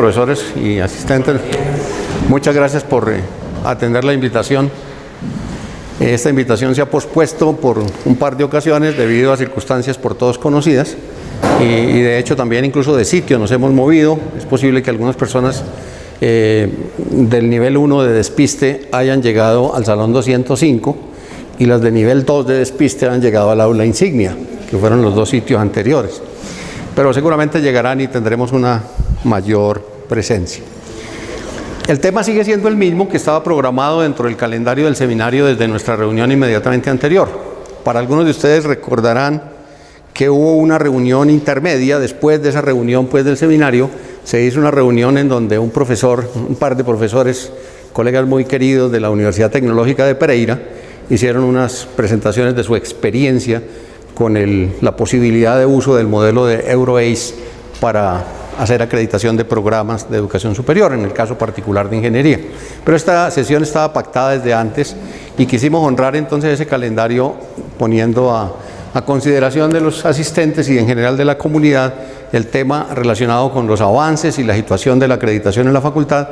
profesores y asistentes, muchas gracias por atender la invitación. Esta invitación se ha pospuesto por un par de ocasiones debido a circunstancias por todos conocidas y de hecho también incluso de sitio nos hemos movido. Es posible que algunas personas del nivel 1 de despiste hayan llegado al salón 205 y las de nivel 2 de despiste han llegado al aula insignia, que fueron los dos sitios anteriores. Pero seguramente llegarán y tendremos una mayor presencia. El tema sigue siendo el mismo que estaba programado dentro del calendario del seminario desde nuestra reunión inmediatamente anterior. Para algunos de ustedes recordarán que hubo una reunión intermedia. Después de esa reunión del seminario, se hizo una reunión en donde un par de profesores, colegas muy queridos de la Universidad Tecnológica de Pereira, hicieron unas presentaciones de su experiencia con la posibilidad de uso del modelo de EuroACE para hacer acreditación de programas de educación superior, en el caso particular de ingeniería. Pero esta sesión estaba pactada desde antes y quisimos honrar entonces ese calendario poniendo a consideración de los asistentes y en general de la comunidad el tema relacionado con los avances y la situación de la acreditación en la facultad.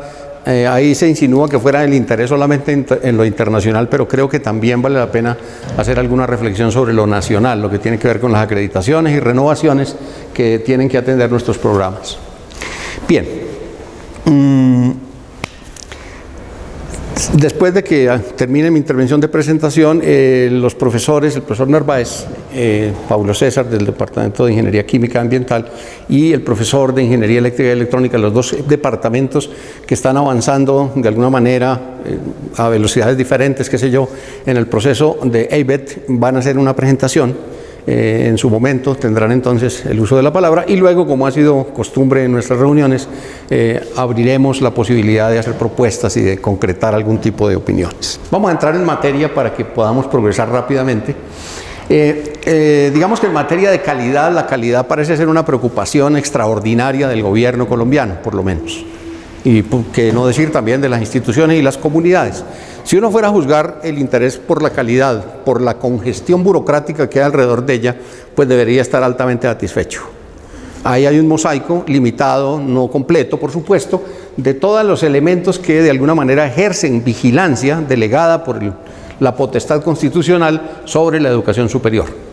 Ahí se insinúa que fuera el interés solamente en lo internacional, pero creo que también vale la pena hacer alguna reflexión sobre lo nacional, lo que tiene que ver con las acreditaciones y renovaciones que tienen que atender nuestros programas. Bien, después de que termine mi intervención de presentación, los profesores, el profesor Narváez, Pablo César del Departamento de Ingeniería Química Ambiental y el profesor de Ingeniería Eléctrica y Electrónica, los dos departamentos que están avanzando de alguna manera a velocidades diferentes, qué sé yo, en el proceso de ABET, van a hacer una presentación. En su momento tendrán entonces el uso de la palabra y luego, como ha sido costumbre en nuestras reuniones, abriremos la posibilidad de hacer propuestas y de concretar algún tipo de opiniones. Vamos a entrar en materia para que podamos progresar rápidamente. Digamos que en materia de calidad, la calidad parece ser una preocupación extraordinaria del gobierno colombiano, por lo menos, y que no decir también de las instituciones y las comunidades. Si uno fuera a juzgar el interés por la calidad, por la congestión burocrática que hay alrededor de ella, pues debería estar altamente satisfecho. Ahí hay un mosaico limitado, no completo, por supuesto, de todos los elementos que de alguna manera ejercen vigilancia delegada por la potestad constitucional sobre la educación superior.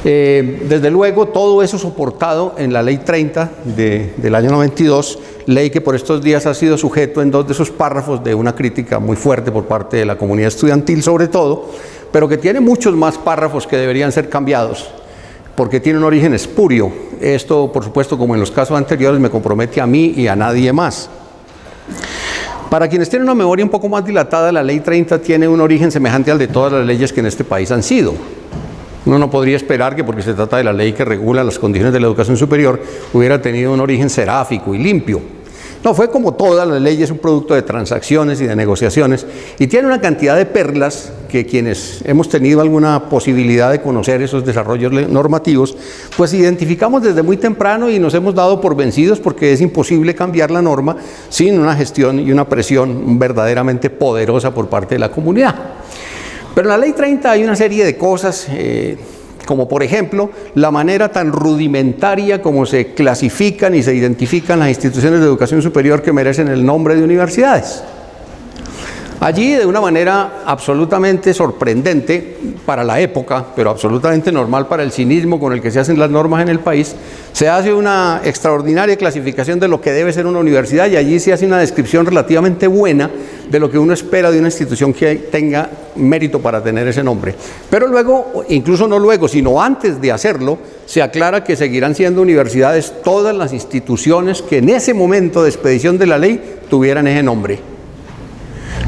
Desde luego, todo eso soportado en la Ley 30 del año 92, ley que por estos días ha sido sujeto en dos de sus párrafos de una crítica muy fuerte por parte de la comunidad estudiantil sobre todo, pero que tiene muchos más párrafos que deberían ser cambiados, porque tiene un origen espurio. Esto, por supuesto, como en los casos anteriores, me compromete a mí y a nadie más. Para quienes tienen una memoria un poco más dilatada, la Ley 30 tiene un origen semejante al de todas las leyes que en este país han sido. Uno no podría esperar que, porque se trata de la ley que regula las condiciones de la educación superior, hubiera tenido un origen seráfico y limpio. No, fue como todas las leyes, un producto de transacciones y de negociaciones, y tiene una cantidad de perlas que quienes hemos tenido alguna posibilidad de conocer esos desarrollos normativos, pues identificamos desde muy temprano y nos hemos dado por vencidos porque es imposible cambiar la norma sin una gestión y una presión verdaderamente poderosa por parte de la comunidad. Pero en la Ley 30 hay una serie de cosas, como por ejemplo, la manera tan rudimentaria como se clasifican y se identifican las instituciones de educación superior que merecen el nombre de universidades. Allí, de una manera absolutamente sorprendente para la época, pero absolutamente normal para el cinismo con el que se hacen las normas en el país, se hace una extraordinaria clasificación de lo que debe ser una universidad y allí se hace una descripción relativamente buena de lo que uno espera de una institución que tenga mérito para tener ese nombre. Pero luego, incluso no luego, sino antes de hacerlo, se aclara que seguirán siendo universidades todas las instituciones que en ese momento de expedición de la ley tuvieran ese nombre.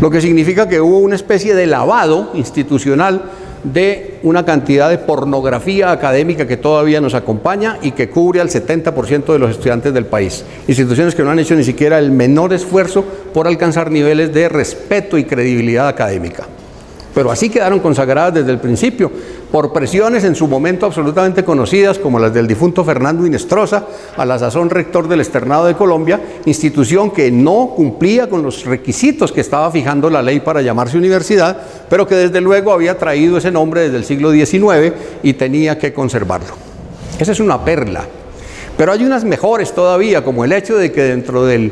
Lo que significa que hubo una especie de lavado institucional de una cantidad de pornografía académica que todavía nos acompaña y que cubre al 70% de los estudiantes del país. Instituciones que no han hecho ni siquiera el menor esfuerzo por alcanzar niveles de respeto y credibilidad académica. Pero así quedaron consagradas desde el principio, por presiones en su momento absolutamente conocidas, como las del difunto Fernando Inestrosa, a la sazón rector del Externado de Colombia, institución que no cumplía con los requisitos que estaba fijando la ley para llamarse universidad, pero que desde luego había traído ese nombre desde el siglo XIX y tenía que conservarlo. Esa es una perla. Pero hay unas mejores todavía, como el hecho de que dentro del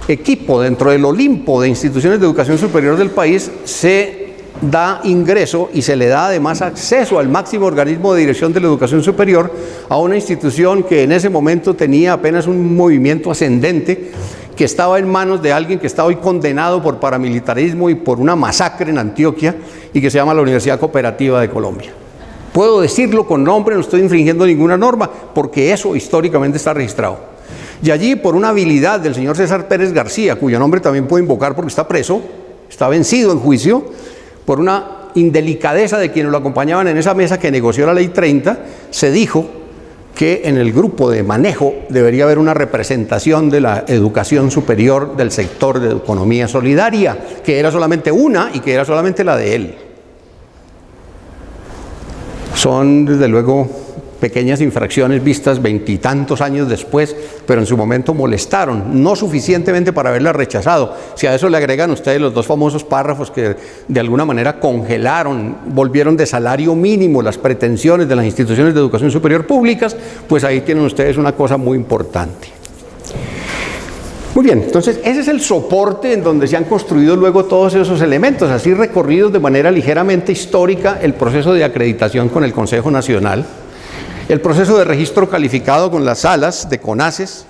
equipo, dentro del Olimpo de instituciones de educación superior del país, se da ingreso y se le da además acceso al máximo organismo de dirección de la educación superior, a una institución que en ese momento tenía apenas un movimiento ascendente, que estaba en manos de alguien que está hoy condenado por paramilitarismo y por una masacre en Antioquia, y que se llama la Universidad Cooperativa de Colombia. Puedo decirlo con nombre, no estoy infringiendo ninguna norma, porque eso históricamente está registrado. Y allí, por una habilidad del señor César Pérez García, cuyo nombre también puedo invocar porque está preso, está vencido en juicio, por una indelicadeza de quienes lo acompañaban en esa mesa que negoció la Ley 30, se dijo que en el grupo de manejo debería haber una representación de la educación superior del sector de economía solidaria, que era solamente una y que era solamente la de él. Son, desde luego, pequeñas infracciones vistas veintitantos años después, pero en su momento molestaron, no suficientemente para haberla rechazado. Si a eso le agregan ustedes los dos famosos párrafos que de alguna manera congelaron, volvieron de salario mínimo las pretensiones de las instituciones de educación superior públicas, pues ahí tienen ustedes una cosa muy importante. Muy bien, entonces ese es el soporte en donde se han construido luego todos esos elementos, así recorridos de manera ligeramente histórica el proceso de acreditación con el Consejo Nacional, el proceso de registro calificado con las salas de CONACES,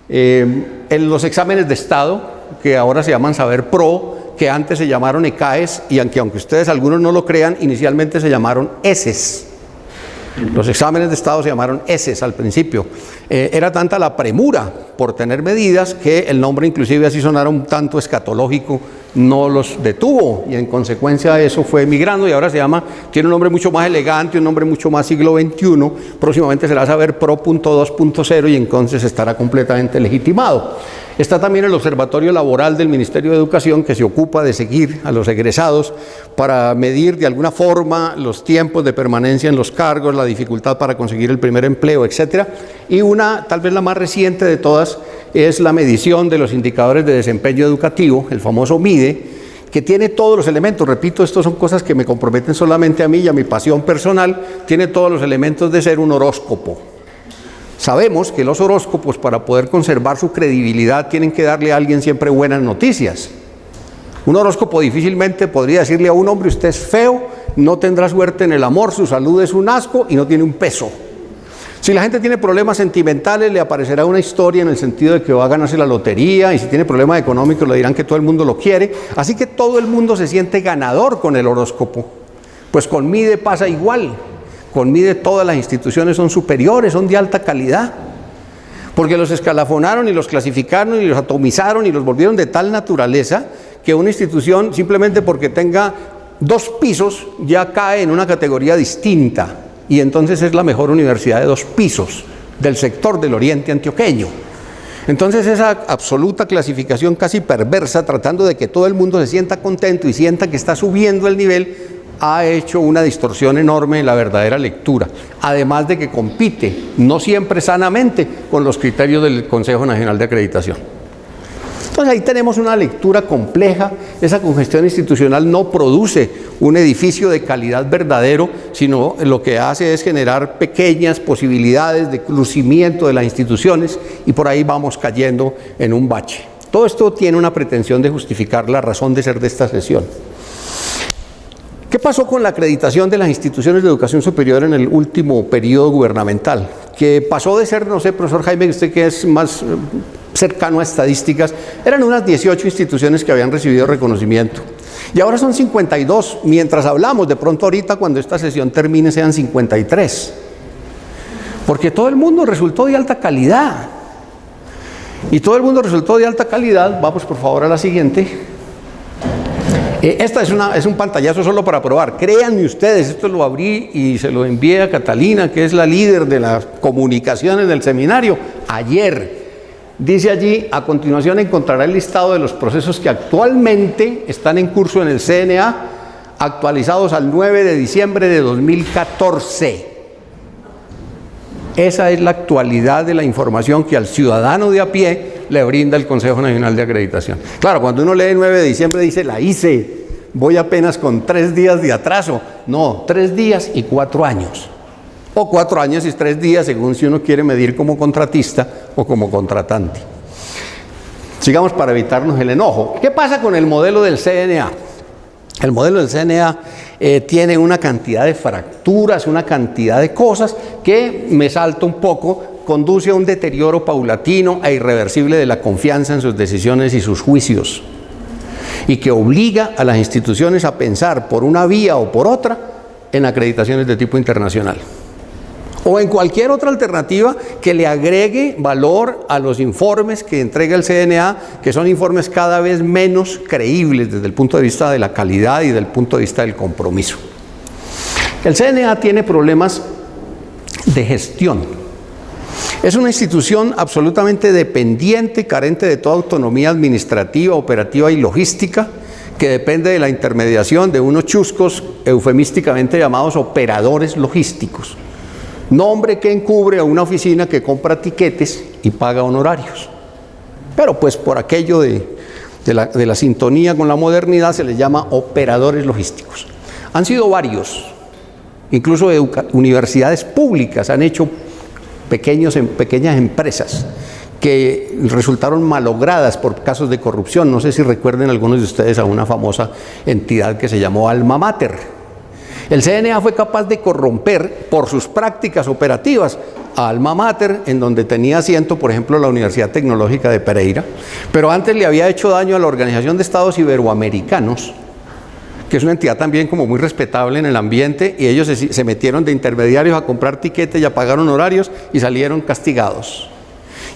en los exámenes de Estado, que ahora se llaman Saber Pro, que antes se llamaron ECAES, y aunque ustedes algunos no lo crean, inicialmente se llamaron ESES. Los exámenes de Estado se llamaron ESES al principio. Era tanta la premura por tener medidas que el nombre, inclusive así sonara un tanto escatológico, no los detuvo, y en consecuencia eso fue migrando y ahora tiene un nombre mucho más elegante, un nombre mucho más siglo XXI. Próximamente será Saber Pro .2.0 y entonces estará completamente legitimado. Está también el Observatorio Laboral del Ministerio de Educación, que se ocupa de seguir a los egresados para medir de alguna forma los tiempos de permanencia en los cargos, la dificultad para conseguir el primer empleo, etc. Y una, tal vez la más reciente de todas, es la medición de los indicadores de desempeño educativo, el famoso MIDE, que tiene todos los elementos. Repito, estos son cosas que me comprometen solamente a mí y a mi pasión personal. Tiene todos los elementos de ser un horóscopo. Sabemos que los horóscopos, para poder conservar su credibilidad, tienen que darle a alguien siempre buenas noticias. Un horóscopo difícilmente podría decirle a un hombre: usted es feo, no tendrá suerte en el amor, su salud es un asco y no tiene un peso. Si la gente tiene problemas sentimentales, le aparecerá una historia en el sentido de que va a ganarse la lotería, y si tiene problemas económicos le dirán que todo el mundo lo quiere. Así que todo el mundo se siente ganador con el horóscopo. Pues con MIDE pasa igual. Con MIDE todas las instituciones son superiores, son de alta calidad, porque los escalafonaron y los clasificaron y los atomizaron y los volvieron de tal naturaleza que una institución, simplemente porque tenga 2 pisos, ya cae en una categoría distinta, y entonces es la mejor universidad de 2 pisos del sector del oriente antioqueño. Entonces esa absoluta clasificación casi perversa, tratando de que todo el mundo se sienta contento y sienta que está subiendo el nivel, ha hecho una distorsión enorme en la verdadera lectura, además de que compite, no siempre sanamente, con los criterios del Consejo Nacional de Acreditación. Entonces ahí tenemos una lectura compleja. Esa congestión institucional no produce un edificio de calidad verdadero, sino lo que hace es generar pequeñas posibilidades de lucimiento de las instituciones, y por ahí vamos cayendo en un bache. Todo esto tiene una pretensión de justificar la razón de ser de esta sesión. ¿Qué pasó con la acreditación de las instituciones de educación superior en el último periodo gubernamental? Que pasó de ser, no sé, profesor Jaime, usted que es más cercano a estadísticas, eran unas 18 instituciones que habían recibido reconocimiento. Y ahora son 52. Mientras hablamos, de pronto ahorita cuando esta sesión termine sean 53. Porque todo el mundo resultó de alta calidad. Y todo el mundo resultó de alta calidad. Vamos por favor a la siguiente. Esta es un pantallazo solo para probar. Créanme ustedes, esto lo abrí y se lo envié a Catalina, que es la líder de las comunicaciones del seminario, ayer. Dice allí: a continuación encontrará el listado de los procesos que actualmente están en curso en el CNA, actualizados al 9 de diciembre de 2014. Esa es la actualidad de la información que al ciudadano de a pie le brinda el Consejo Nacional de Acreditación. Claro, cuando uno lee 9 de diciembre dice: la hice, voy apenas con 3 días de atraso. No, 3 días y 4 años. o 4 años y 3 días, según si uno quiere medir como contratista o como contratante. Sigamos para evitarnos el enojo. ¿Qué pasa con el modelo del CNA? El modelo del CNA tiene una cantidad de fracturas, una cantidad de cosas que, me salto un poco, conduce a un deterioro paulatino e irreversible de la confianza en sus decisiones y sus juicios, y que obliga a las instituciones a pensar por una vía o por otra en acreditaciones de tipo internacional, o en cualquier otra alternativa que le agregue valor a los informes que entrega el CNA, que son informes cada vez menos creíbles desde el punto de vista de la calidad y del punto de vista del compromiso. El CNA tiene problemas de gestión. Es una institución absolutamente dependiente, carente de toda autonomía administrativa, operativa y logística, que depende de la intermediación de unos chuscos eufemísticamente llamados operadores logísticos. Nombre que encubre a una oficina que compra tiquetes y paga honorarios. Pero pues por aquello de la sintonía con la modernidad se les llama operadores logísticos. Han sido varios, incluso universidades públicas han hecho pequeñas empresas que resultaron malogradas por casos de corrupción. No sé si recuerden algunos de ustedes a una famosa entidad que se llamó Alma Mater. El CNA fue capaz de corromper por sus prácticas operativas a Alma Mater, en donde tenía asiento, por ejemplo, la Universidad Tecnológica de Pereira, pero antes le había hecho daño a la Organización de Estados Iberoamericanos, que es una entidad también como muy respetable en el ambiente, y ellos se metieron de intermediarios a comprar tiquetes y a pagar honorarios y salieron castigados.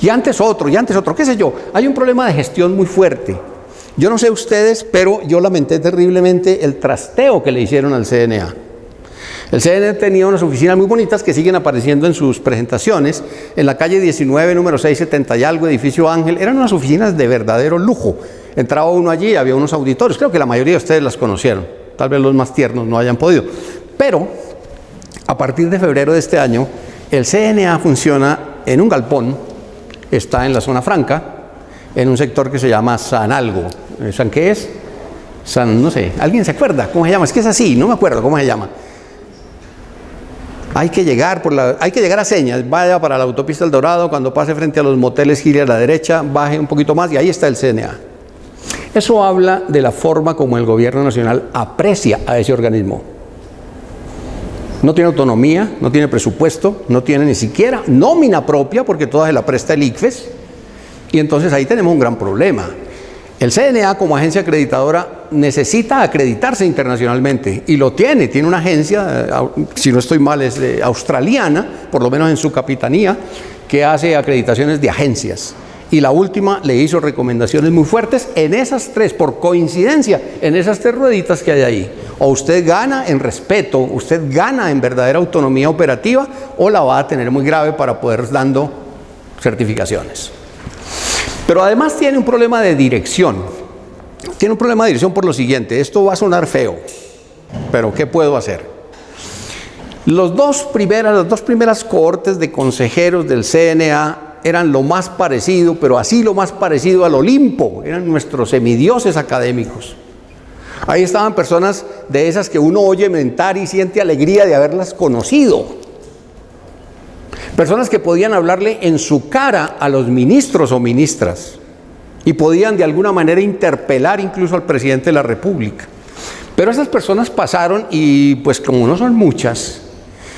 Y antes otro, qué sé yo. Hay un problema de gestión muy fuerte. Yo no sé ustedes, pero yo lamenté terriblemente el trasteo que le hicieron al CNA. El CNA tenía unas oficinas muy bonitas que siguen apareciendo en sus presentaciones, en la calle 19, número 670 y algo, edificio Ángel. Eran unas oficinas de verdadero lujo. Entraba uno allí, había unos auditorios, creo que la mayoría de ustedes las conocieron, tal vez los más tiernos no hayan podido. Pero a partir de febrero de este año, el CNA funciona en un galpón, está en la zona franca, en un sector que se llama San Algo. ¿San qué es? San, no sé, ¿alguien se acuerda cómo se llama? Es que es así, no me acuerdo cómo se llama. Hay que llegar a Señas, vaya para la autopista El Dorado, cuando pase frente a los moteles gire a la derecha, baje un poquito más y ahí está el CNA. Eso habla de la forma como el gobierno nacional aprecia a ese organismo. No tiene autonomía, no tiene presupuesto, no tiene ni siquiera nómina propia, porque toda se la presta el ICFES, y entonces ahí tenemos un gran problema. El CNA como agencia acreditadora necesita acreditarse internacionalmente, y lo tiene una agencia, si no estoy mal es australiana, por lo menos en su capitanía, que hace acreditaciones de agencias. Y la última le hizo recomendaciones muy fuertes en esas tres, por coincidencia, en esas tres rueditas que hay ahí. O usted gana en respeto, usted gana en verdadera autonomía operativa, o la va a tener muy grave para poder dando certificaciones. Pero además tiene un problema de dirección. Tiene un problema de dirección por lo siguiente, esto va a sonar feo, pero ¿qué puedo hacer? Las dos primeras cohortes de consejeros del CNA eran lo más parecido, pero así lo más parecido al Olimpo, eran nuestros semidioses académicos. Ahí estaban personas de esas que uno oye mentar y siente alegría de haberlas conocido. Personas que podían hablarle en su cara a los ministros o ministras y podían de alguna manera interpelar incluso al presidente de la República. Pero esas personas pasaron y pues como no son muchas,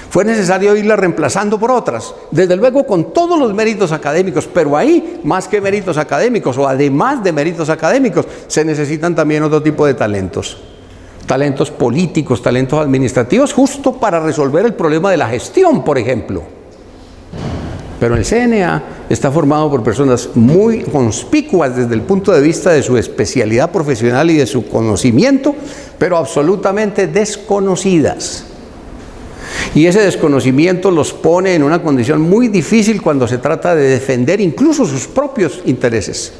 fue necesario irlas reemplazando por otras, desde luego con todos los méritos académicos, pero ahí, más que méritos académicos o además de méritos académicos, se necesitan también otro tipo de talentos. Talentos políticos, talentos administrativos, justo para resolver el problema de la gestión, por ejemplo. Pero el CNA está formado por personas muy conspicuas desde el punto de vista de su especialidad profesional y de su conocimiento, pero absolutamente desconocidas. Y ese desconocimiento los pone en una condición muy difícil cuando se trata de defender incluso sus propios intereses.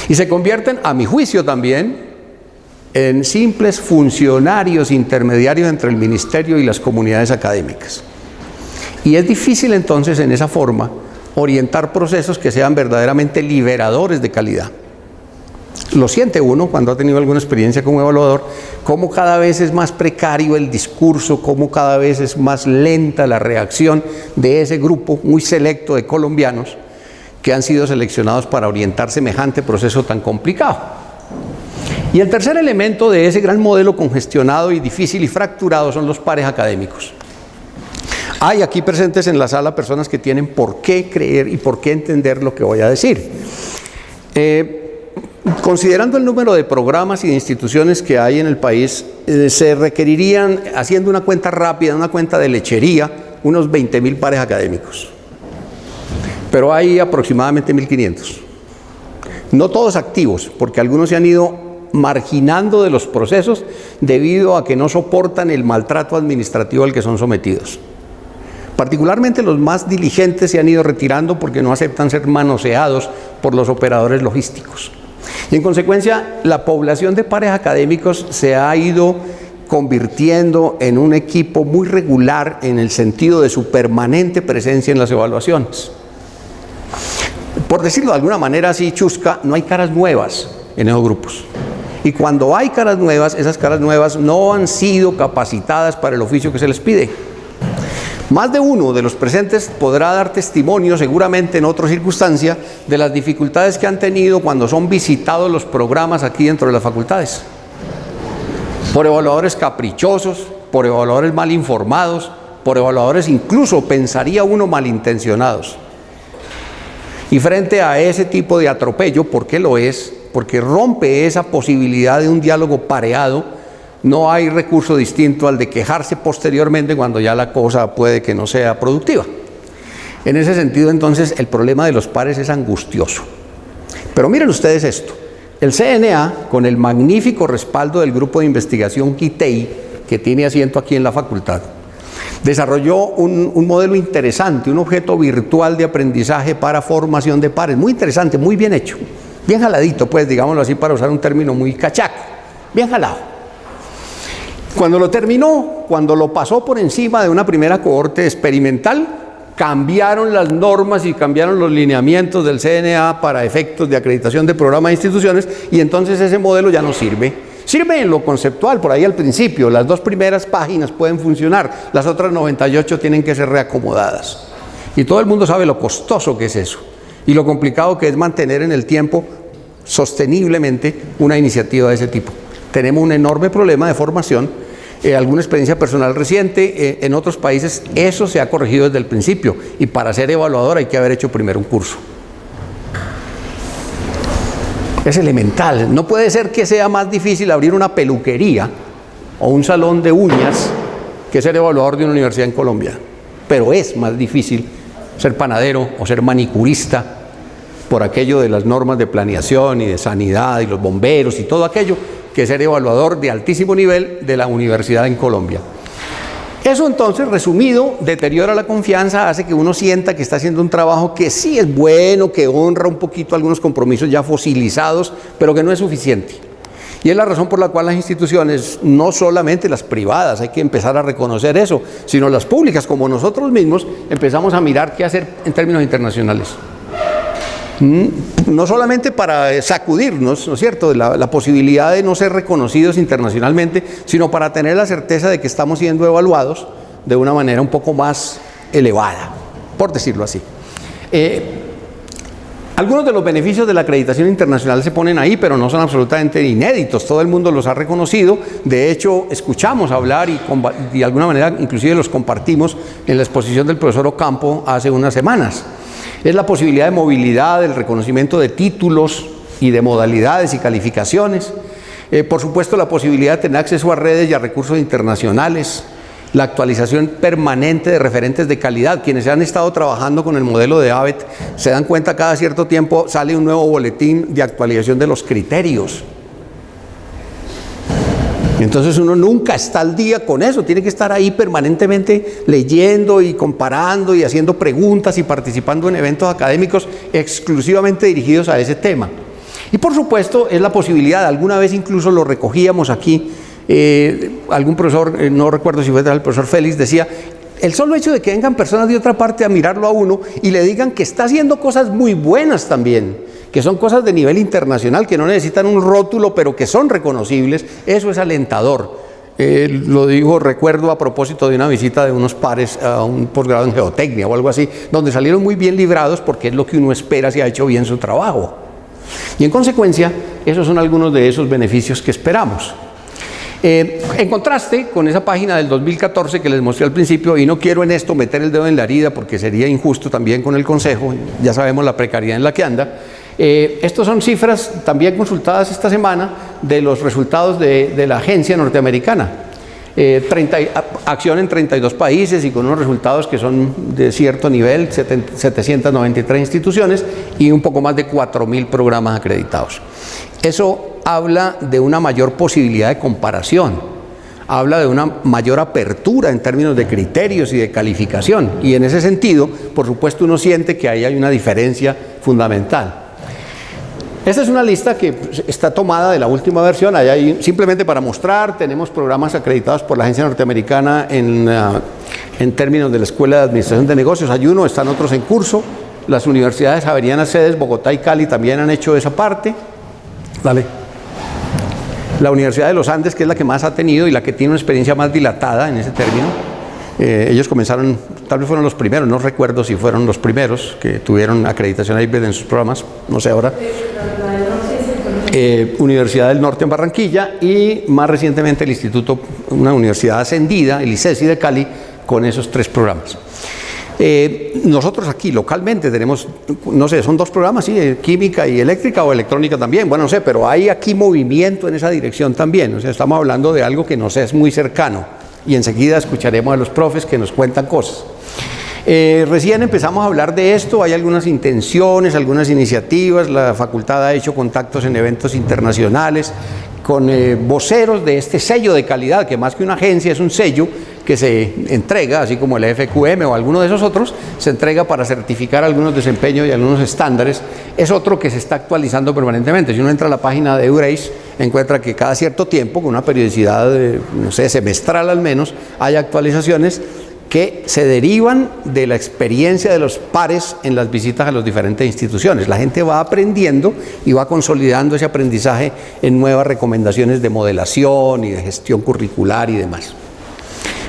Y se convierten, a mi juicio también, en simples funcionarios intermediarios entre el ministerio y las comunidades académicas. Y es difícil entonces en esa forma orientar procesos que sean verdaderamente liberadores de calidad. lo siente uno cuando ha tenido alguna experiencia como evaluador, cómo cada vez es más precario el discurso, cómo cada vez es más lenta la reacción de ese grupo muy selecto de colombianos que han sido seleccionados para orientar semejante proceso tan complicado. Y el tercer elemento de ese gran modelo congestionado y difícil y fracturado son los pares académicos. Hay aquí presentes en la sala personas que tienen por qué creer y por qué entender lo que voy a decir. Considerando el número de programas y de instituciones que hay en el país, se requerirían, haciendo una cuenta rápida, una cuenta de lechería, unos 20.000 pares académicos. Pero hay aproximadamente 1.500. No todos activos, porque algunos se han ido marginando de los procesos debido a que no soportan el maltrato administrativo al que son sometidos. Particularmente los más diligentes se han ido retirando porque no aceptan ser manoseados por los operadores logísticos. Y en consecuencia, la población de pares académicos se ha ido convirtiendo en un equipo muy regular en el sentido de su permanente presencia en las evaluaciones. Por decirlo de alguna manera así chusca, no hay caras nuevas en esos grupos. Y cuando hay caras nuevas, esas caras nuevas no han sido capacitadas para el oficio que se les pide. Más de uno de los presentes podrá dar testimonio, seguramente en otra circunstancia, de las dificultades que han tenido cuando son visitados los programas aquí dentro de las facultades. Por evaluadores caprichosos, por evaluadores mal informados, por evaluadores incluso, pensaría uno, malintencionados. Y frente a ese tipo de atropello, ¿por qué lo es? Porque rompe esa posibilidad de un diálogo pareado. No hay recurso distinto al de quejarse posteriormente cuando ya la cosa puede que no sea productiva. En ese sentido, entonces, el problema de los pares es angustioso. Pero miren ustedes esto. El CNA, con el magnífico respaldo del grupo de investigación QITEI, que tiene asiento aquí en la facultad, desarrolló un modelo interesante, un objeto virtual de aprendizaje para formación de pares. Muy interesante, muy bien hecho. Bien jaladito, pues, digámoslo así, para usar un término muy cachaco. Bien jalado. Cuando lo terminó, cuando lo pasó por encima de una primera cohorte experimental, cambiaron las normas y cambiaron los lineamientos del CNA para efectos de acreditación de programas e instituciones, y entonces ese modelo ya no sirve. Sirve en lo conceptual, por ahí al principio, las 2 primeras páginas pueden funcionar, las otras 98 tienen que ser reacomodadas. Y todo el mundo sabe lo costoso que es eso, y lo complicado que es mantener en el tiempo sosteniblemente una iniciativa de ese tipo. Tenemos un enorme problema de formación. Alguna experiencia personal reciente, en otros países eso se ha corregido desde el principio, y para ser evaluador hay que haber hecho primero un curso. Es elemental. No puede ser que sea más difícil abrir una peluquería o un salón de uñas que ser evaluador de una universidad en Colombia, pero es más difícil ser panadero o ser manicurista por aquello de las normas de planeación y de sanidad y los bomberos y todo aquello, que ser evaluador de altísimo nivel de la universidad en Colombia. Eso entonces, resumido, deteriora la confianza, hace que uno sienta que está haciendo un trabajo que sí es bueno, que honra un poquito algunos compromisos ya fosilizados, pero que no es suficiente. Y es la razón por la cual las instituciones, no solamente las privadas, hay que empezar a reconocer eso, sino las públicas, como nosotros mismos, empezamos a mirar qué hacer en términos internacionales. No solamente para sacudirnos, ¿no es cierto?, la posibilidad de no ser reconocidos internacionalmente, sino para tener la certeza de que estamos siendo evaluados de una manera un poco más elevada, por decirlo así. Algunos de los beneficios de la acreditación internacional se ponen ahí, pero no son absolutamente inéditos, todo el mundo los ha reconocido. De hecho, escuchamos hablar y de alguna manera inclusive los compartimos en la exposición del profesor Ocampo hace unas semanas. Es la posibilidad de movilidad, el reconocimiento de títulos y de modalidades y calificaciones. Por supuesto, la posibilidad de tener acceso a redes y a recursos internacionales. La actualización permanente de referentes de calidad. Quienes han estado trabajando con el modelo de ABET se dan cuenta, cada cierto tiempo sale un nuevo boletín de actualización de los criterios. Entonces uno nunca está al día con eso, tiene que estar ahí permanentemente leyendo y comparando y haciendo preguntas y participando en eventos académicos exclusivamente dirigidos a ese tema. Y por supuesto es la posibilidad, alguna vez incluso lo recogíamos aquí, algún profesor, no recuerdo si fue el profesor Félix, decía, el solo hecho de que vengan personas de otra parte a mirarlo a uno y le digan que está haciendo cosas muy buenas también, que son cosas de nivel internacional, que no necesitan un rótulo, pero que son reconocibles, eso es alentador. Lo digo, recuerdo a propósito de una visita de unos pares a un posgrado en geotecnia o algo así, donde salieron muy bien librados porque es lo que uno espera si ha hecho bien su trabajo. Y en consecuencia, esos son algunos de esos beneficios que esperamos. En contraste con esa página del 2014 que les mostré al principio, y no quiero en esto meter el dedo en la herida porque sería injusto también con el Consejo, ya sabemos la precariedad en la que anda. Estas son cifras también consultadas esta semana de los resultados de la agencia norteamericana. Acción en 32 países y con unos resultados que son de cierto nivel, 793 instituciones y un poco más de 4.000 programas acreditados. Eso habla de una mayor posibilidad de comparación, habla de una mayor apertura en términos de criterios y de calificación, y en ese sentido, por supuesto, uno siente que ahí hay una diferencia fundamental. Esta es una lista que está tomada de la última versión. Ahí simplemente para mostrar, tenemos programas acreditados por la agencia norteamericana en términos de la Escuela de Administración de Negocios. Hay uno, están otros en curso. Las universidades javerianas sedes, Bogotá y Cali, también han hecho esa parte. Dale. La Universidad de los Andes, que es la que más ha tenido y la que tiene una experiencia más dilatada en ese término. Ellos comenzaron, tal vez fueron los primeros, no recuerdo si fueron los primeros que tuvieron acreditación AIBED en sus programas, no sé ahora. Universidad del Norte en Barranquilla y más recientemente el Instituto, una universidad ascendida, el ICESI de Cali, con esos 3 programas. Nosotros aquí localmente tenemos, no sé, son 2 programas, sí, química y eléctrica o electrónica también, bueno, no sé, pero hay aquí movimiento en esa dirección también, o sea, estamos hablando de algo que nos es muy cercano. Y enseguida escucharemos a los profes que nos cuentan cosas. Recién empezamos a hablar de esto, hay algunas intenciones, algunas iniciativas, la facultad ha hecho contactos en eventos internacionales con voceros de este sello de calidad, que más que una agencia es un sello que se entrega, así como el FQM o alguno de esos otros, se entrega para certificar algunos desempeños y algunos estándares. Es otro que se está actualizando permanentemente. Si uno entra a la página de EURACE, encuentra que cada cierto tiempo, con una periodicidad, no sé, semestral al menos, hay actualizaciones que se derivan de la experiencia de los pares en las visitas a las diferentes instituciones. La gente va aprendiendo y va consolidando ese aprendizaje en nuevas recomendaciones de modelación y de gestión curricular y demás.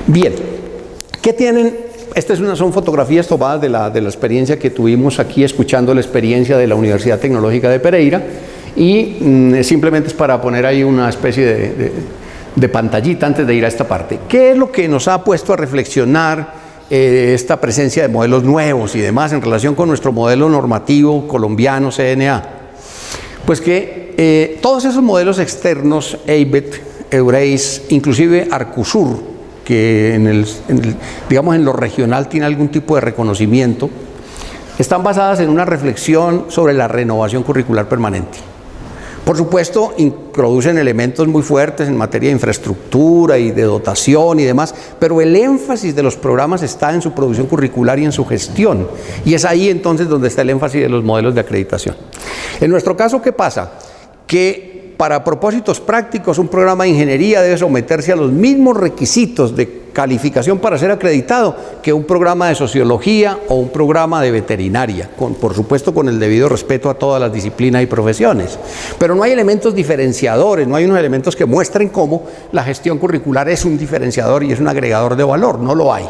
Bien, ¿qué tienen? Estas son fotografías tomadas de la experiencia que tuvimos aquí escuchando la experiencia de la Universidad Tecnológica de Pereira y simplemente es para poner ahí una especie de pantallita antes de ir a esta parte. ¿Qué es lo que nos ha puesto a reflexionar esta presencia de modelos nuevos y demás en relación con nuestro modelo normativo colombiano CNA? Pues que todos esos modelos externos, AIBET, EURACE, inclusive Arcusur, que digamos en lo regional tiene algún tipo de reconocimiento, están basadas en una reflexión sobre la renovación curricular permanente. Por supuesto, introducen elementos muy fuertes en materia de infraestructura y de dotación y demás, pero el énfasis de los programas está en su producción curricular y en su gestión. Y es ahí entonces donde está el énfasis de los modelos de acreditación. En nuestro caso, ¿qué pasa? Que para propósitos prácticos, un programa de ingeniería debe someterse a los mismos requisitos de calificación para ser acreditado que un programa de sociología o un programa de veterinaria, por supuesto con el debido respeto a todas las disciplinas y profesiones. Pero no hay elementos diferenciadores, no hay unos elementos que muestren cómo la gestión curricular es un diferenciador y es un agregador de valor, no lo hay.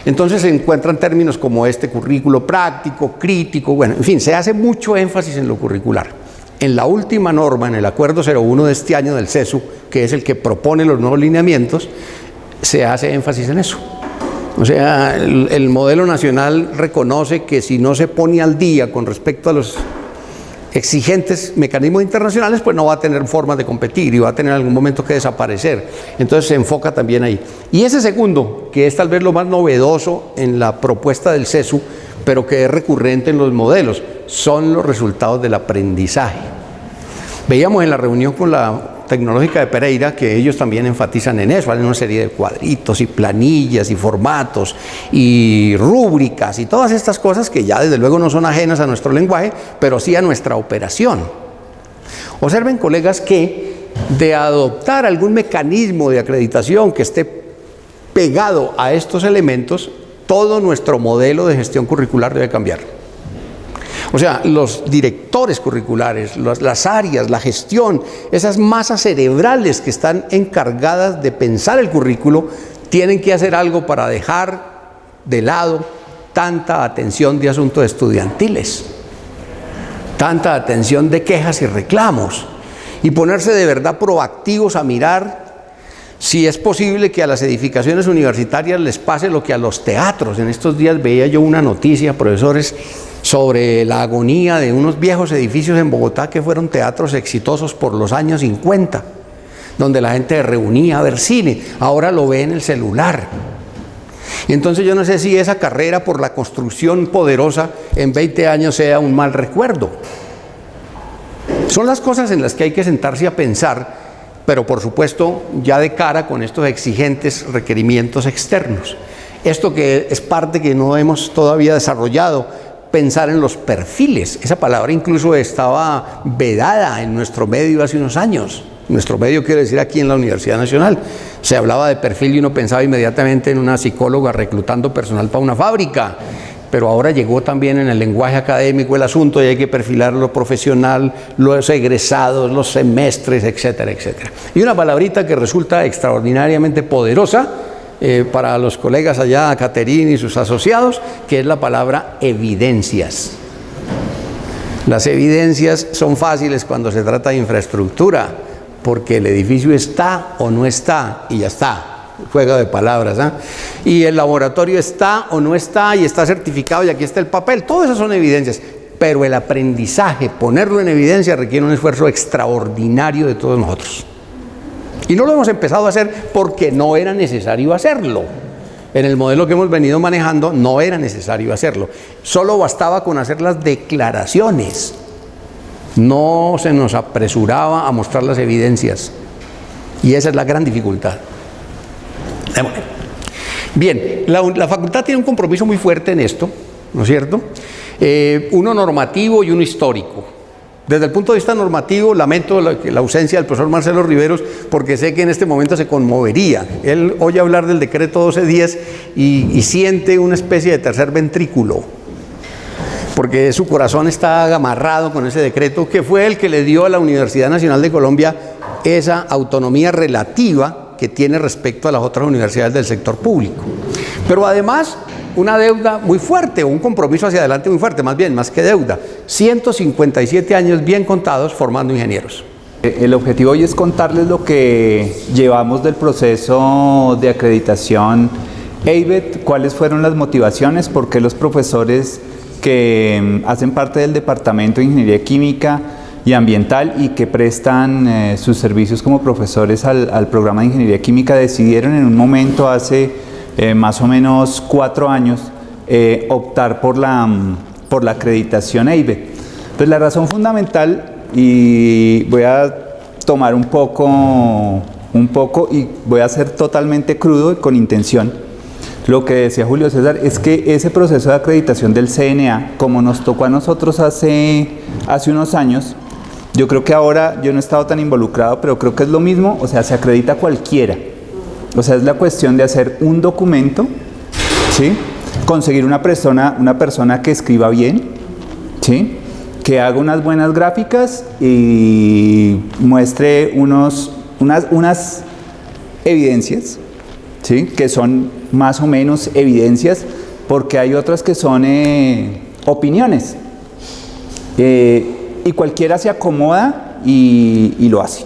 Entonces se encuentran términos como este currículo práctico, crítico, bueno, en fin, se hace mucho énfasis en lo curricular. En la última norma, en el Acuerdo 01 de este año del CESU, que es el que propone los nuevos lineamientos, se hace énfasis en eso. O sea, el modelo nacional reconoce que si no se pone al día con respecto a los exigentes mecanismos internacionales, pues no va a tener formas de competir y va a tener en algún momento que desaparecer. Entonces se enfoca también ahí. Y ese segundo, que es tal vez lo más novedoso en la propuesta del CESU, pero que es recurrente en los modelos, son los resultados del aprendizaje. Veíamos en la reunión con la Tecnológica de Pereira que ellos también enfatizan en eso, hay una serie de cuadritos y planillas y formatos y rúbricas y todas estas cosas que ya desde luego no son ajenas a nuestro lenguaje, pero sí a nuestra operación. Observen, colegas, que de adoptar algún mecanismo de acreditación que esté pegado a estos elementos, todo nuestro modelo de gestión curricular debe cambiar. O sea, los directores curriculares, las áreas, la gestión, esas masas cerebrales que están encargadas de pensar el currículo, tienen que hacer algo para dejar de lado tanta atención de asuntos estudiantiles, tanta atención de quejas y reclamos, y ponerse de verdad proactivos a mirar si es posible que a las edificaciones universitarias les pase lo que a los teatros. En estos días veía yo una noticia, profesores, sobre la agonía de unos viejos edificios en Bogotá que fueron teatros exitosos por los años 50, donde la gente se reunía a ver cine, ahora lo ve en el celular. Y entonces yo no sé si esa carrera por la construcción poderosa en 20 años sea un mal recuerdo. Son las cosas en las que hay que sentarse a pensar, pero por supuesto ya de cara con estos exigentes requerimientos externos. Esto que es parte que no hemos todavía desarrollado, pensar en los perfiles. Esa palabra incluso estaba vedada en nuestro medio hace unos años. Nuestro medio quiere decir aquí en la Universidad Nacional. Se hablaba de perfil y uno pensaba inmediatamente en una psicóloga reclutando personal para una fábrica. Pero ahora llegó también en el lenguaje académico el asunto y hay que perfilar lo profesional, los egresados, los semestres, etcétera, etcétera. Y una palabrita que resulta extraordinariamente poderosa para los colegas allá, Caterín y sus asociados, que es la palabra evidencias. Las evidencias son fáciles cuando se trata de infraestructura, porque el edificio está o no está y ya está. Juego de palabras, ¿eh? Y el laboratorio está o no está y está certificado y aquí está el papel. Todo eso son evidencias, pero el aprendizaje, ponerlo en evidencia, requiere un esfuerzo extraordinario de todos nosotros. Y no lo hemos empezado a hacer porque no era necesario hacerlo. En el modelo que hemos venido manejando no era necesario hacerlo. Solo bastaba con hacer las declaraciones. No se nos apresuraba a mostrar las evidencias. Y esa es la gran dificultad. Bien, la facultad tiene un compromiso muy fuerte en esto, ¿no es cierto? Uno normativo y uno histórico. Desde el punto de vista normativo, lamento la ausencia del profesor Marcelo Riveros, porque sé que en este momento se conmovería. Él oye hablar del decreto 1210 y siente una especie de tercer ventrículo, porque su corazón está amarrado con ese decreto, que fue el que le dio a la Universidad Nacional de Colombia esa autonomía relativa que tiene respecto a las otras universidades del sector público. Pero además, una deuda muy fuerte, o un compromiso hacia adelante muy fuerte, más bien, más que deuda. 157 años bien contados formando ingenieros. El objetivo hoy es contarles lo que llevamos del proceso de acreditación EIVET, cuáles fueron las motivaciones, por qué los profesores que hacen parte del Departamento de Ingeniería Química y Ambiental y que prestan sus servicios como profesores al programa de Ingeniería Química decidieron en un momento hace más o menos 4 años optar por la acreditación EIVET. Pues la razón fundamental, y voy a tomar un poco y voy a ser totalmente crudo y con intención, lo que decía Julio César es que ese proceso de acreditación del CNA, como nos tocó a nosotros hace unos años, yo creo que ahora, yo no he estado tan involucrado, pero creo que es lo mismo, o sea, se acredita cualquiera. O sea, es la cuestión de hacer un documento, ¿sí? Conseguir una persona que escriba bien, ¿sí? Que haga unas buenas gráficas y muestre unas evidencias, ¿sí? Que son más o menos evidencias, porque hay otras que son opiniones. Y cualquiera se acomoda y lo hace.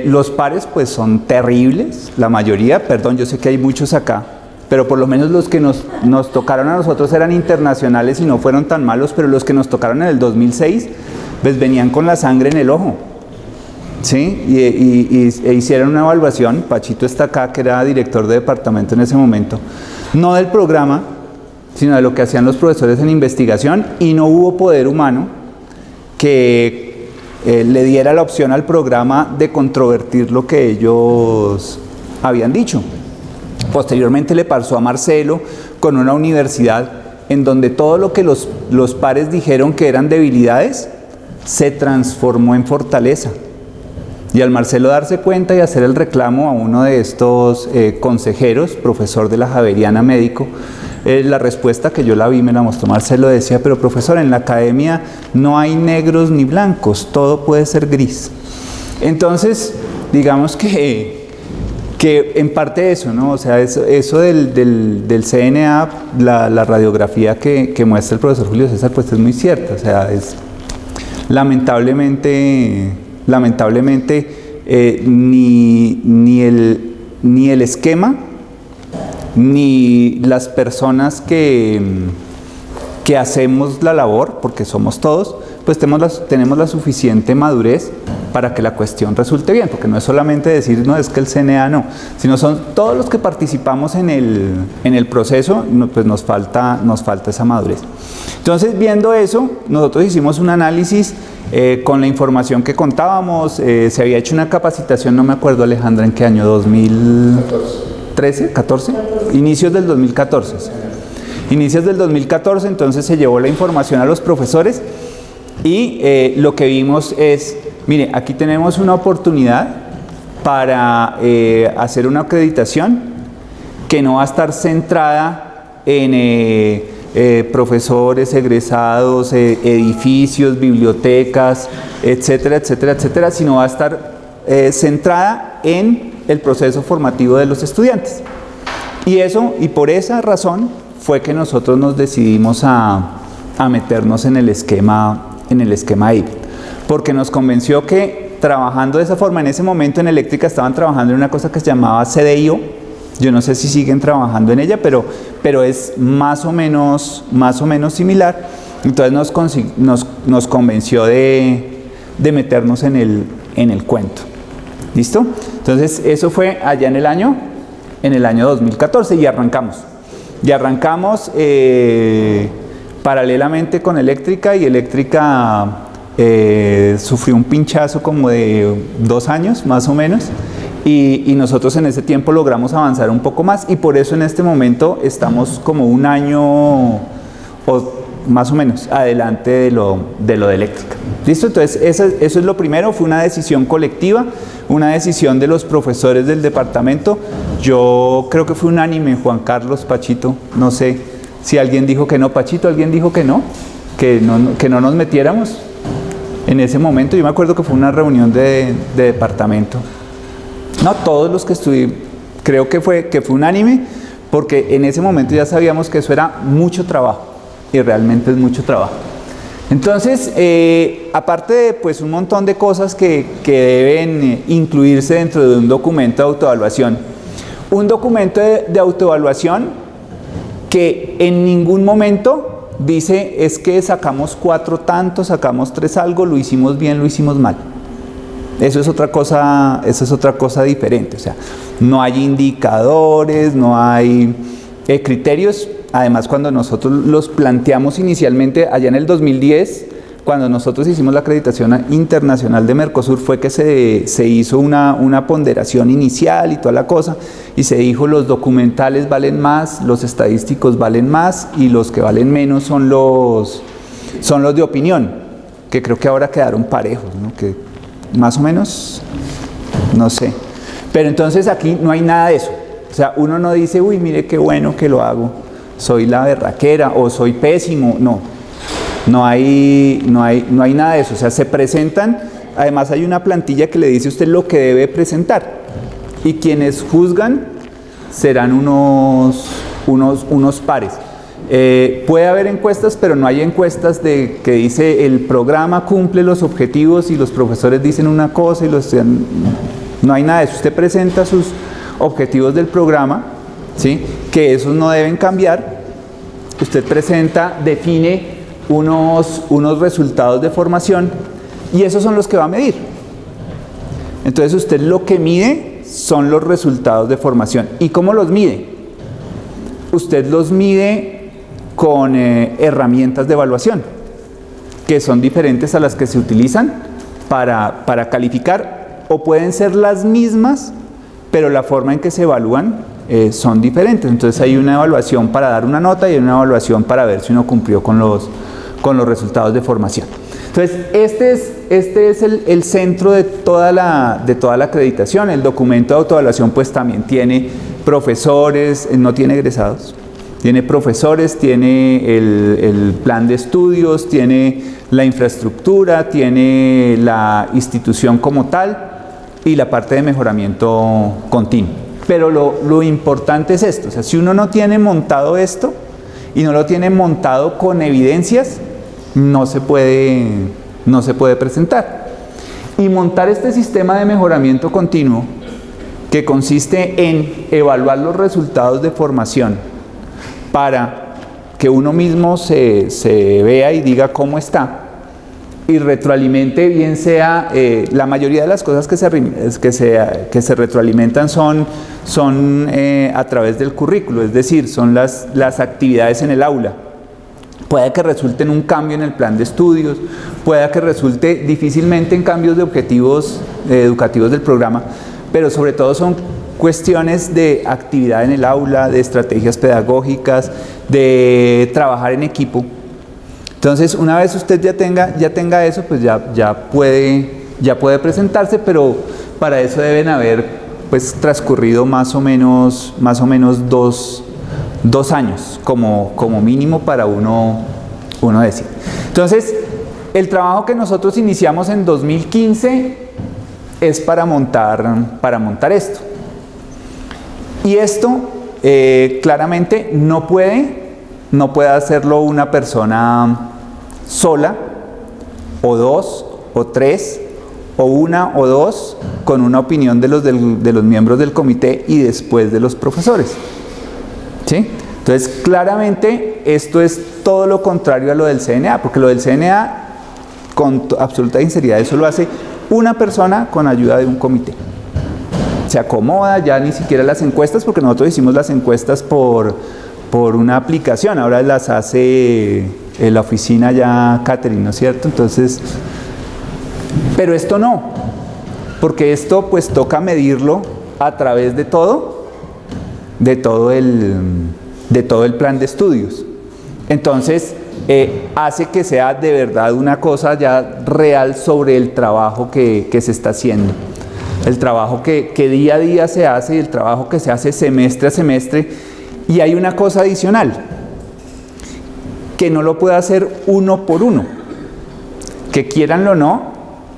Los pares pues son terribles, la mayoría, perdón, yo sé que hay muchos acá, pero por lo menos los que nos tocaron a nosotros eran internacionales y no fueron tan malos, pero los que nos tocaron en el 2006 pues venían con la sangre en el ojo, ¿sí? E hicieron una evaluación. Pachito está acá, que era director de departamento en ese momento, no del programa, sino de lo que hacían los profesores en investigación, y no hubo poder humano que le diera la opción al programa de controvertir lo que ellos habían dicho. Posteriormente le pasó a Marcelo con una universidad en donde todo lo que los pares dijeron que eran debilidades se transformó en fortaleza. Y al Marcelo darse cuenta y hacer el reclamo a uno de estos consejeros, profesor de la Javeriana médico, la respuesta que yo la vi, me la mostró Marcelo, decía, pero profesor, en la academia no hay negros ni blancos, todo puede ser gris. Entonces, digamos que en parte eso, ¿no? O sea, eso del CNA, la radiografía que muestra el profesor Julio César, pues es muy cierta. O sea, es lamentablemente ni el esquema, ni las personas que hacemos la labor, porque somos todos, pues tenemos la suficiente madurez para que la cuestión resulte bien, porque no es solamente decir, no, es que el CNA no, sino son todos los que participamos en el proceso, pues nos falta esa madurez. Entonces, viendo eso, nosotros hicimos un análisis con la información que contábamos. Se había hecho una capacitación, no me acuerdo, Alejandra, ¿en qué año? ¿2013? ¿14? Inicios del 2014. Inicios del 2014, entonces se llevó la información a los profesores y lo que vimos es, mire, aquí tenemos una oportunidad para hacer una acreditación que no va a estar centrada en profesores, egresados, edificios, bibliotecas, etcétera, etcétera, etcétera, sino va a estar centrada en el proceso formativo de los estudiantes. Y por esa razón fue que nosotros nos decidimos a meternos en el esquema IBET, porque nos convenció que trabajando de esa forma, en ese momento en eléctrica estaban trabajando en una cosa que se llamaba CDIO. Yo no sé si siguen trabajando en ella, pero es más o menos similar. Entonces nos convenció de meternos en el cuento. ¿Listo? Entonces eso fue allá en el año 2014 y arrancamos. Paralelamente con eléctrica, y eléctrica sufrió un pinchazo como de 2 años más o menos. Y nosotros en ese tiempo logramos avanzar un poco más, y por eso en este momento estamos como 1 año o más o menos adelante de lo de eléctrica. ¿Listo? Entonces eso es lo primero, fue una decisión colectiva, una decisión de los profesores del departamento. Yo creo que fue unánime, Juan Carlos, Pachito, no sé si alguien dijo que no. Pachito, ¿alguien dijo que no nos metiéramos en ese momento? Yo me acuerdo que fue una reunión de departamento. No, todos los que estuvimos, creo que fue unánime, porque en ese momento ya sabíamos que eso era mucho trabajo, y realmente es mucho trabajo. Entonces, aparte de pues un montón de cosas que deben incluirse dentro de un documento de autoevaluación, un documento de autoevaluación que en ningún momento dice es que sacamos 4 tantos, sacamos 3 algo, lo hicimos bien, lo hicimos mal. Eso es otra cosa diferente. O sea, no hay indicadores, no hay criterios. Además, cuando nosotros los planteamos inicialmente allá en el 2010, cuando nosotros hicimos la acreditación internacional de Mercosur, fue que se hizo una ponderación inicial y toda la cosa, y se dijo los documentales valen más, los estadísticos valen más, y los que valen menos son los de opinión, que creo que ahora quedaron parejos, ¿no? Que más o menos, no sé. Pero entonces aquí no hay nada de eso. O sea, uno no dice, uy, mire qué bueno que lo hago, soy la berraquera o soy pésimo. No hay nada de eso. O sea, se presentan, además hay una plantilla que le dice a usted lo que debe presentar. Y quienes juzgan serán unos pares. Puede haber encuestas, pero no hay encuestas que dice el programa cumple los objetivos y los profesores dicen una cosa y no hay nada de eso. Usted presenta sus objetivos del programa, ¿sí? Que esos no deben cambiar. Usted define unos resultados de formación, y esos son los que va a medir. Entonces usted lo que mide son los resultados de formación. ¿Y cómo los mide? Usted los mide con herramientas de evaluación que son diferentes a las que se utilizan para calificar, o pueden ser las mismas, pero la forma en que se evalúan son diferentes. Entonces hay una evaluación para dar una nota y una evaluación para ver si uno cumplió con los resultados de formación. Entonces este es el centro de toda la acreditación. El documento de autoevaluación pues también tiene profesores, no tiene egresados. Tiene profesores, tiene el plan de estudios, tiene la infraestructura, tiene la institución como tal y la parte de mejoramiento continuo. Pero lo importante es esto, o sea, si uno no tiene montado esto y no lo tiene montado con evidencias, no se puede presentar. Y montar este sistema de mejoramiento continuo, que consiste en evaluar los resultados de formación para que uno mismo se vea y diga cómo está, y retroalimente, bien sea, la mayoría de las cosas que se retroalimentan son a través del currículo, es decir, son las actividades en el aula. Puede que resulte en un cambio en el plan de estudios, puede que resulte difícilmente en cambios de objetivos educativos del programa, pero sobre todo son cuestiones de actividad en el aula, de estrategias pedagógicas, de trabajar en equipo. Entonces, una vez usted ya tenga eso, pues ya puede presentarse, pero para eso deben haber pues transcurrido más o menos 2 años como mínimo para uno decir. Entonces, el trabajo que nosotros iniciamos en 2015 es para montar esto. Y esto claramente no puede hacerlo una persona sola, o 2, o 3, o 1 o 2, con una opinión de los miembros del comité y después de los profesores. ¿Sí? Entonces, claramente esto es todo lo contrario a lo del CNA, porque lo del CNA, con absoluta sinceridad, eso lo hace una persona con ayuda de un comité. Se acomoda, ya ni siquiera las encuestas, porque nosotros hicimos las encuestas por una aplicación, ahora las hace la oficina ya Catherine, ¿no es cierto? Entonces, pero esto no, porque esto pues toca medirlo a través de todo el plan de estudios. Entonces, hace que sea de verdad una cosa ya real sobre el trabajo que se está haciendo. El trabajo que día a día se hace y el trabajo que se hace semestre a semestre. Y hay una cosa adicional, que no lo puede hacer uno por uno. Que quieranlo o no,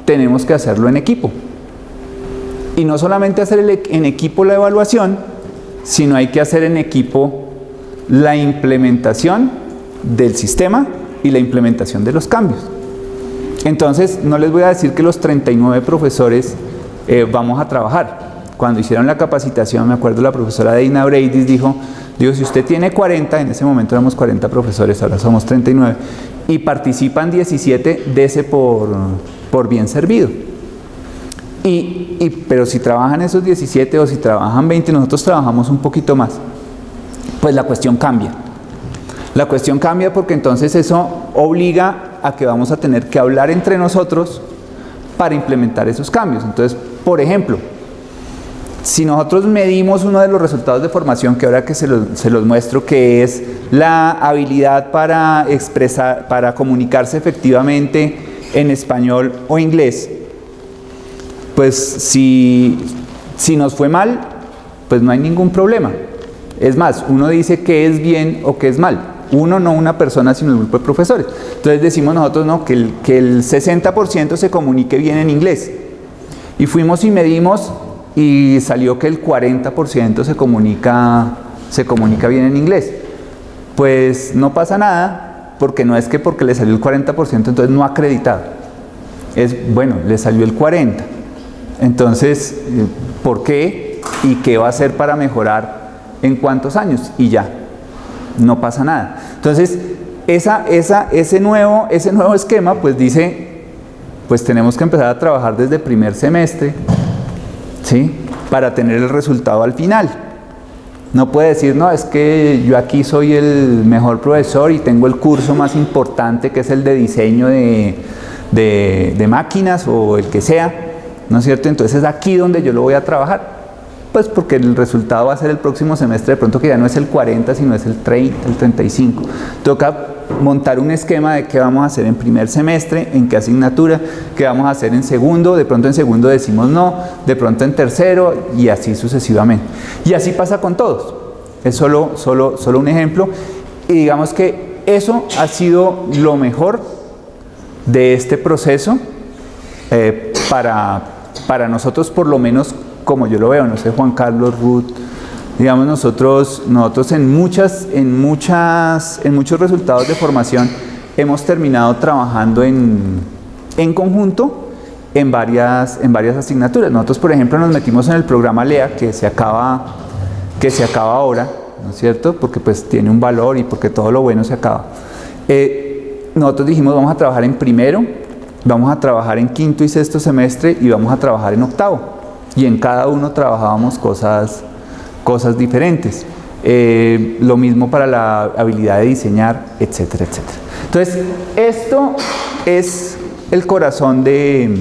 tenemos que hacerlo en equipo. Y no solamente hacer en equipo la evaluación, sino hay que hacer en equipo la implementación del sistema y la implementación de los cambios. Entonces, no les voy a decir que los 39 profesores vamos a trabajar. Cuando hicieron la capacitación, me acuerdo la profesora Deina Breidis dijo, si usted tiene 40, en ese momento éramos 40 profesores, ahora somos 39, y participan 17, dese por bien servido. Pero si trabajan esos 17 o si trabajan 20, nosotros trabajamos un poquito más, pues la cuestión cambia. La cuestión cambia porque entonces eso obliga a que vamos a tener que hablar entre nosotros para implementar esos cambios. Entonces, por ejemplo, si nosotros medimos uno de los resultados de formación, que ahora que se los muestro, que es la habilidad para expresar, para comunicarse efectivamente en español o inglés, pues si nos fue mal, pues no hay ningún problema. Es más, uno dice qué es bien o qué es mal. Uno, no una persona, sino el grupo de profesores. Entonces decimos nosotros no, que el 60% se comunique bien en inglés. Y fuimos y medimos y salió que el 40% se comunica bien en inglés. Pues no pasa nada, porque no es que porque le salió el 40% entonces no acreditado. Es, bueno, le salió el 40%. Entonces, ¿por qué? ¿Y qué va a hacer para mejorar en cuántos años? Y ya, no pasa nada. Entonces, ese nuevo esquema, pues dice, pues tenemos que empezar a trabajar desde primer semestre, ¿sí? Para tener el resultado al final. No puede decir, no, es que yo aquí soy el mejor profesor y tengo el curso más importante, que es el de diseño de máquinas o el que sea, ¿no es cierto? Entonces es aquí donde yo lo voy a trabajar. Pues porque el resultado va a ser el próximo semestre, de pronto que ya no es el 40, sino es el 30, el 35. Toca montar un esquema de qué vamos a hacer en primer semestre, en qué asignatura, qué vamos a hacer en segundo, de pronto en segundo decimos no, de pronto en tercero y así sucesivamente. Y así pasa con todos. Es solo un ejemplo. Y digamos que eso ha sido lo mejor de este proceso para nosotros, por lo menos como yo lo veo. No sé, Juan Carlos, Ruth, digamos, nosotros en muchos resultados de formación hemos terminado trabajando en conjunto en varias asignaturas. Nosotros, por ejemplo, nos metimos en el programa LEA, que se acaba ahora, ¿no es cierto? Porque pues tiene un valor y porque todo lo bueno se acaba. Nosotros dijimos, vamos a trabajar en primero, vamos a trabajar en quinto y sexto semestre y vamos a trabajar en octavo. Y en cada uno trabajábamos cosas diferentes. Lo mismo para la habilidad de diseñar, etcétera, etcétera. Entonces, esto es el corazón de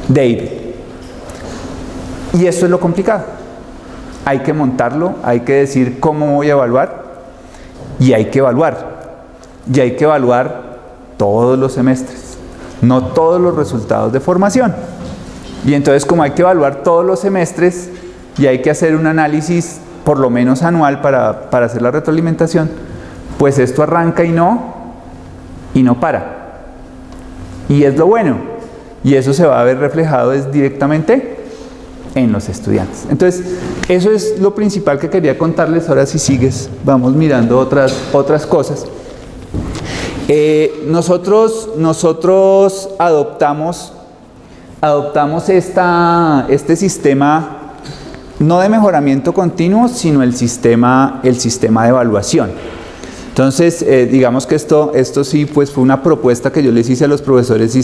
AVET. Y esto es lo complicado. Hay que montarlo, hay que decir cómo voy a evaluar y hay que evaluar. Y hay que evaluar todos los semestres, no todos los resultados de formación. Y entonces, como hay que evaluar todos los semestres y hay que hacer un análisis por lo menos anual para hacer la retroalimentación, pues esto arranca y no para. Y es lo bueno. Y eso se va a ver reflejado directamente en los estudiantes. Entonces, eso es lo principal que quería contarles. Ahora, si sigues, vamos mirando otras cosas. Nosotros adoptamos este sistema no de mejoramiento continuo, sino el sistema de evaluación. Entonces, digamos que esto sí pues fue una propuesta que yo les hice a los profesores y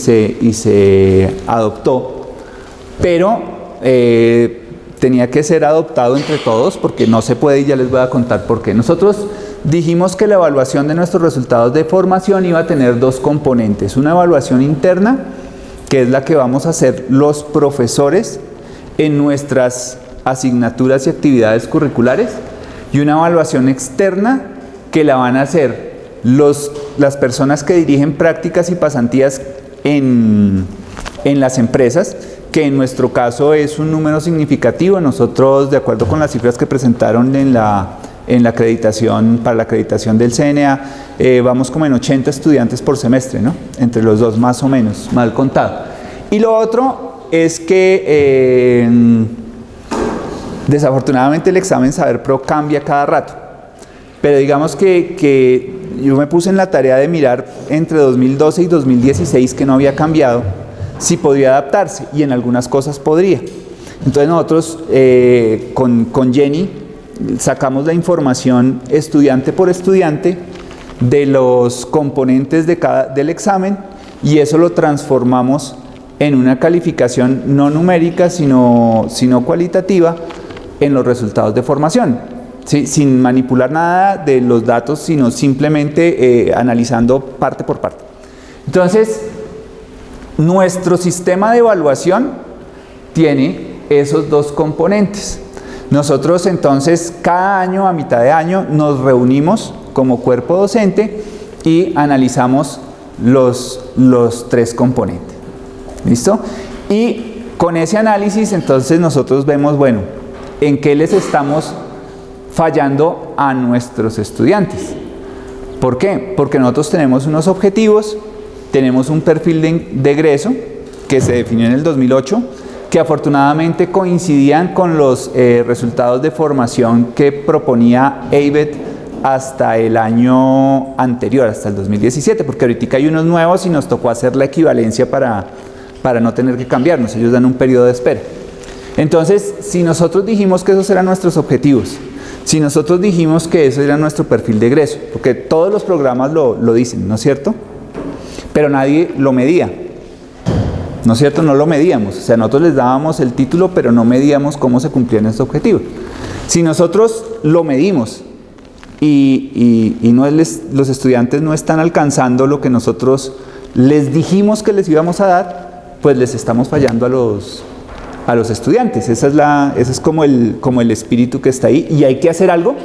se adoptó, pero tenía que ser adoptado entre todos porque no se puede, y ya les voy a contar por qué. Nosotros dijimos que la evaluación de nuestros resultados de formación iba a tener dos componentes: una evaluación interna, que es la que vamos a hacer los profesores en nuestras asignaturas y actividades curriculares, y una evaluación externa que la van a hacer las personas que dirigen prácticas y pasantías en las empresas, que en nuestro caso es un número significativo. Nosotros, de acuerdo con las cifras que presentaron en la acreditación, para la acreditación del CNA, vamos como en 80 estudiantes por semestre, ¿no? Entre los dos, más o menos, mal contado. Y lo otro es que desafortunadamente el examen Saber Pro cambia cada rato, pero digamos que yo me puse en la tarea de mirar entre 2012 y 2016, que no había cambiado, si podría adaptarse, y en algunas cosas podría. Entonces nosotros con Jenny sacamos la información estudiante por estudiante de los componentes del examen, y eso lo transformamos en una calificación no numérica sino cualitativa en los resultados de formación, ¿sí? Sin manipular nada de los datos, sino simplemente analizando parte por parte. Entonces, nuestro sistema de evaluación tiene esos dos componentes. Nosotros entonces cada año, a mitad de año, nos reunimos como cuerpo docente y analizamos los tres componentes. ¿Listo? Y con ese análisis entonces nosotros vemos, bueno, en qué les estamos fallando a nuestros estudiantes. ¿Por qué? Porque nosotros tenemos unos objetivos, tenemos un perfil de egreso que se definió en el 2008, que afortunadamente coincidían con los resultados de formación que proponía AVET hasta el año anterior, hasta el 2017, porque ahorita hay unos nuevos y nos tocó hacer la equivalencia para no tener que cambiarnos. Ellos dan un periodo de espera. Entonces, si nosotros dijimos que esos eran nuestros objetivos, si nosotros dijimos que eso era nuestro perfil de egreso, porque todos los programas lo dicen, ¿no es cierto? Pero nadie lo medía, ¿no es cierto? No lo medíamos. O sea, nosotros les dábamos el título, pero no medíamos cómo se cumplían estos objetivos. Si nosotros lo medimos y los estudiantes no están alcanzando lo que nosotros les dijimos que les íbamos a dar, pues les estamos fallando a los estudiantes. Ese es como el espíritu que está ahí, y hay que hacer algo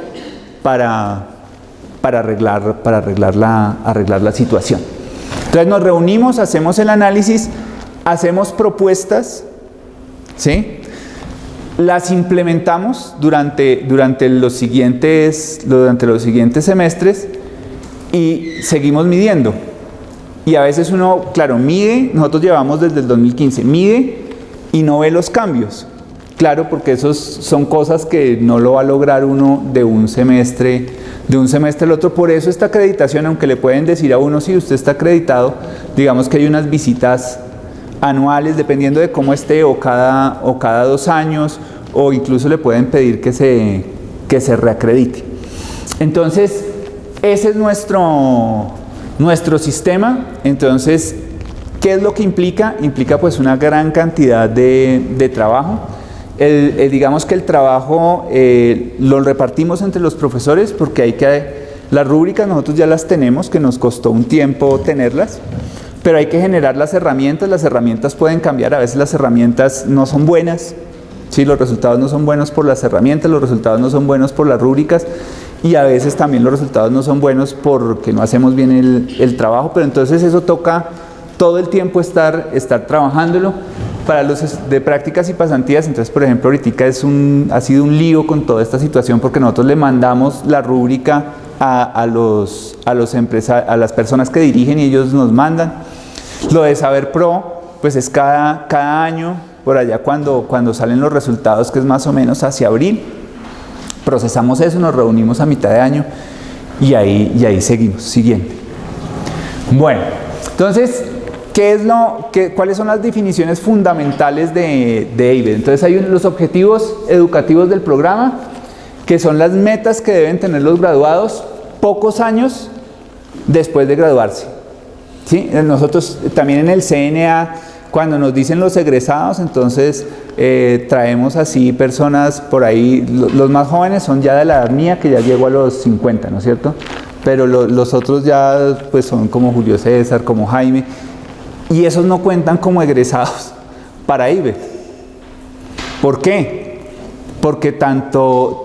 para arreglar la situación. Entonces nos reunimos, hacemos el análisis, hacemos propuestas, ¿sí? Las implementamos durante los siguientes semestres y seguimos midiendo. Y a veces uno, claro, mide, nosotros llevamos desde el 2015, mide y no ve los cambios. Claro, porque esos son cosas que no lo va a lograr uno de un semestre al otro. Por eso esta acreditación, aunque le pueden decir a uno, si usted está acreditado, digamos que hay unas visitas anuales, dependiendo de cómo esté, o cada 2 años, o incluso le pueden pedir que se reacredite. Entonces, ese es nuestro sistema. Entonces, ¿qué es lo que implica? Implica pues una gran cantidad de trabajo. Digamos que el trabajo lo repartimos entre los profesores, porque las rúbricas nosotros ya las tenemos, que nos costó un tiempo tenerlas, pero hay que generar las herramientas pueden cambiar, a veces las herramientas no son buenas, ¿sí? Los resultados no son buenos por las herramientas, los resultados no son buenos por las rúbricas, y a veces también los resultados no son buenos porque no hacemos bien el trabajo, pero entonces eso toca todo el tiempo estar trabajándolo. Para los de prácticas y pasantías, entonces por ejemplo ahorita ha sido un lío con toda esta situación, porque nosotros le mandamos la rúbrica a las personas que dirigen y ellos nos mandan. Lo de Saber Pro, pues es cada año, por allá cuando salen los resultados, que es más o menos hacia abril, procesamos eso, nos reunimos a mitad de año y ahí seguimos. Siguiente. Bueno, entonces, ¿cuáles son las definiciones fundamentales de ABET? Entonces hay los objetivos educativos del programa, que son las metas que deben tener los graduados pocos años después de graduarse. ¿Sí? Nosotros también en el CNA, cuando nos dicen los egresados, entonces traemos así personas por ahí, los más jóvenes son ya de la edad mía, que ya llego a los 50, ¿no es cierto? Pero los otros ya pues son como Julio César, como Jaime, y esos no cuentan como egresados para ABET. ¿Por qué? Porque tanto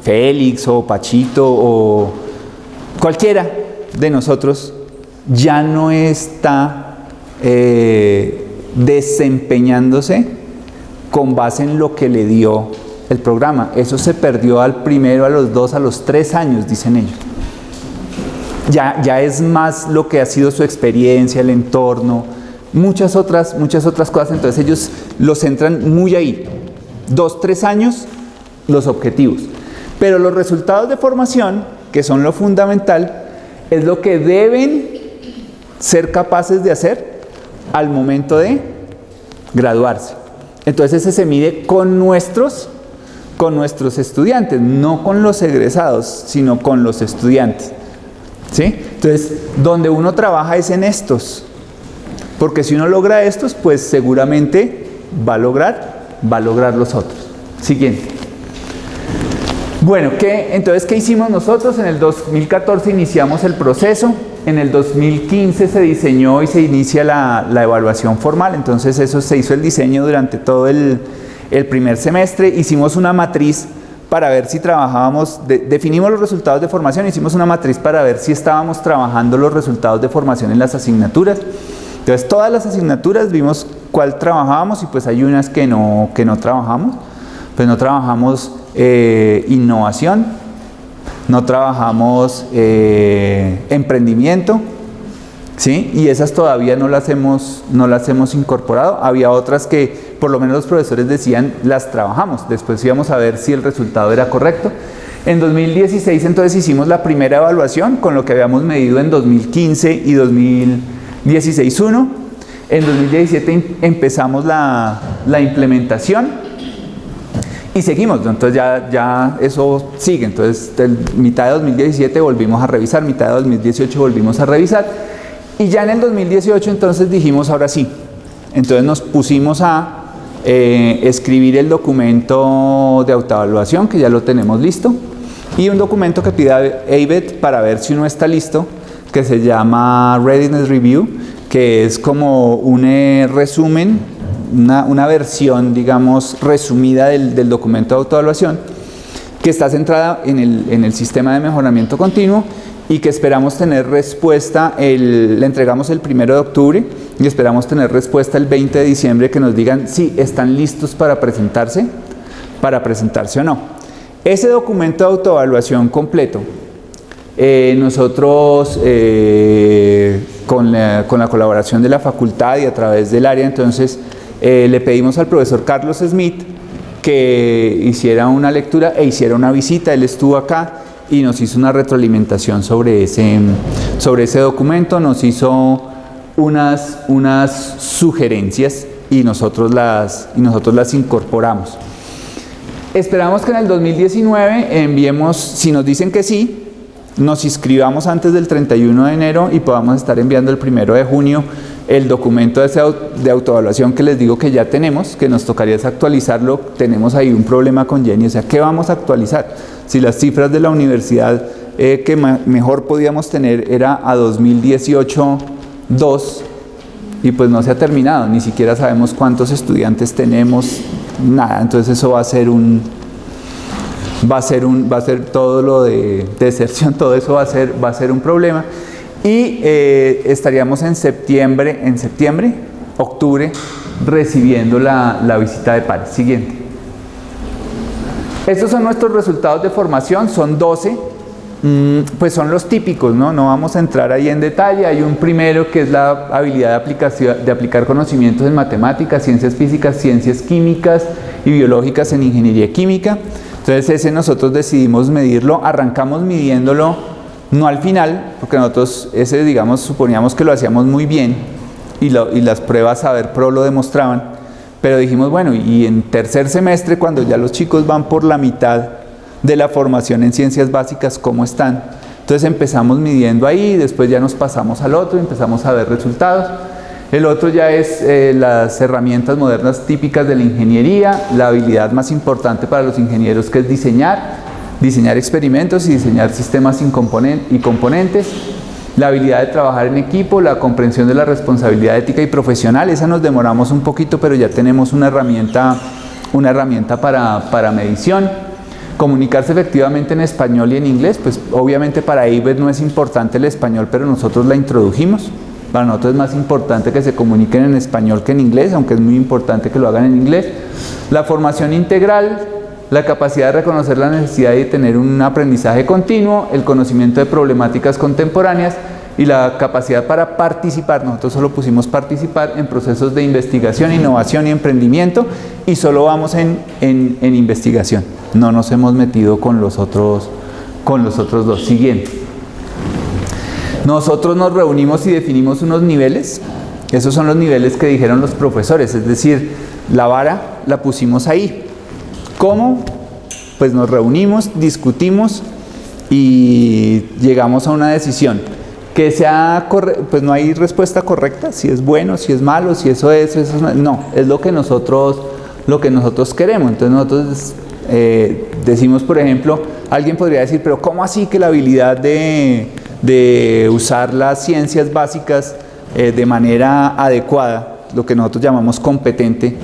Félix o Pachito o cualquiera de nosotros ya no está desempeñándose con base en lo que le dio el programa. Eso se perdió al primero, a los 2, a los 3 años, dicen ellos. Ya es más lo que ha sido su experiencia, el entorno, muchas otras cosas. Entonces ellos lo centran muy ahí. 2, 3 años, los objetivos. Pero los resultados de formación, que son lo fundamental, es lo que deben ser capaces de hacer al momento de graduarse. Entonces ese se mide con nuestros estudiantes, no con los egresados, sino con los estudiantes. ¿Sí? Entonces, donde uno trabaja es en estos, porque si uno logra estos, pues seguramente va a lograr los otros. Siguiente. Bueno, entonces, ¿qué hicimos nosotros? En el 2014 iniciamos el proceso, en el 2015 se diseñó y se inicia la evaluación formal. Entonces eso se hizo el diseño durante todo el primer semestre. Hicimos una matriz para ver si trabajábamos, definimos los resultados de formación, hicimos una matriz para ver si estábamos trabajando los resultados de formación en las asignaturas. Entonces todas las asignaturas vimos cuál trabajábamos, y pues hay unas que no trabajamos. Pues no trabajamos innovación, no trabajamos emprendimiento, ¿sí? Y esas todavía no las hemos incorporado. Había otras que por lo menos los profesores decían las trabajamos, después íbamos a ver si el resultado era correcto. En 2016 entonces hicimos la primera evaluación con lo que habíamos medido en 2015 y 2016-1. En 2017 empezamos la implementación y seguimos, entonces ya eso sigue. Entonces mitad de 2017 volvimos a revisar, mitad de 2018 volvimos a revisar, y ya en el 2018 entonces dijimos ahora sí. Entonces nos pusimos a escribir el documento de autoevaluación, que ya lo tenemos listo, y un documento que pida ABET para ver si uno está listo, que se llama Readiness Review, que es como un resumen, una versión, digamos, resumida del documento de autoevaluación, que está centrada en el sistema de mejoramiento continuo, y que esperamos tener respuesta, le entregamos el 1 de octubre y esperamos tener respuesta el 20 de diciembre que nos digan si están listos para presentarse o no. Ese documento de autoevaluación completo, nosotros con la colaboración de la facultad y a través del área, entonces le pedimos al profesor Carlos Smith que hiciera una lectura e hiciera una visita. Él estuvo acá y nos hizo una retroalimentación sobre ese documento, nos hizo unas sugerencias y nosotros las incorporamos. Esperamos que en el 2019 enviemos, si nos dicen que sí, nos inscribamos antes del 31 de enero y podamos estar enviando el 1 de junio el documento de autoevaluación que les digo que ya tenemos, que nos tocaría es actualizarlo. Tenemos ahí un problema con Jenny, o sea, ¿qué vamos a actualizar? Si las cifras de la universidad que mejor podíamos tener era a 2018, 2, y pues no se ha terminado, ni siquiera sabemos cuántos estudiantes tenemos, nada, entonces eso va a ser todo lo de deserción, todo eso va a ser un problema. Y estaríamos en septiembre, octubre, recibiendo la visita de pares. Siguiente. Estos son nuestros resultados de formación, son 12, pues son los típicos, ¿no? No vamos a entrar ahí en detalle. Hay un primero que es la habilidad de aplicar conocimientos en matemáticas, ciencias físicas, ciencias químicas y biológicas en ingeniería química. Entonces ese nosotros decidimos medirlo, arrancamos midiéndolo no al final, porque nosotros ese, digamos, suponíamos que lo hacíamos muy bien y las pruebas Saber Pro lo demostraban, pero dijimos, bueno, y en tercer semestre, cuando ya los chicos van por la mitad de la formación en ciencias básicas, ¿cómo están? Entonces empezamos midiendo ahí, después ya nos pasamos al otro, empezamos a ver resultados. El otro ya es las herramientas modernas típicas de la ingeniería, la habilidad más importante para los ingenieros, que es diseñar experimentos y diseñar sistemas y componentes, la habilidad de trabajar en equipo, la comprensión de la responsabilidad ética y profesional. Esa nos demoramos un poquito, pero ya tenemos una herramienta para medición. Comunicarse efectivamente en español y en inglés, pues obviamente para AIBET no es importante el español, pero nosotros la introdujimos. Para nosotros es más importante que se comuniquen en español que en inglés, aunque es muy importante que lo hagan en inglés. La formación integral, la capacidad de reconocer la necesidad de tener un aprendizaje continuo, el conocimiento de problemáticas contemporáneas y la capacidad para participar. Nosotros solo pusimos participar en procesos de investigación, innovación y emprendimiento, y solo vamos en investigación. No nos hemos metido con los otros dos. Siguiente. Nosotros nos reunimos y definimos unos niveles. Esos son los niveles que dijeron los profesores, es decir, la vara la pusimos ahí. ¿Cómo? Pues nos reunimos, discutimos y llegamos a una decisión. Que sea pues no hay respuesta correcta, si es bueno, si es malo, si eso es no, es lo que nosotros queremos. Entonces nosotros decimos, por ejemplo, alguien podría decir, pero ¿cómo así que la habilidad de usar las ciencias básicas de manera adecuada, lo que nosotros llamamos competente,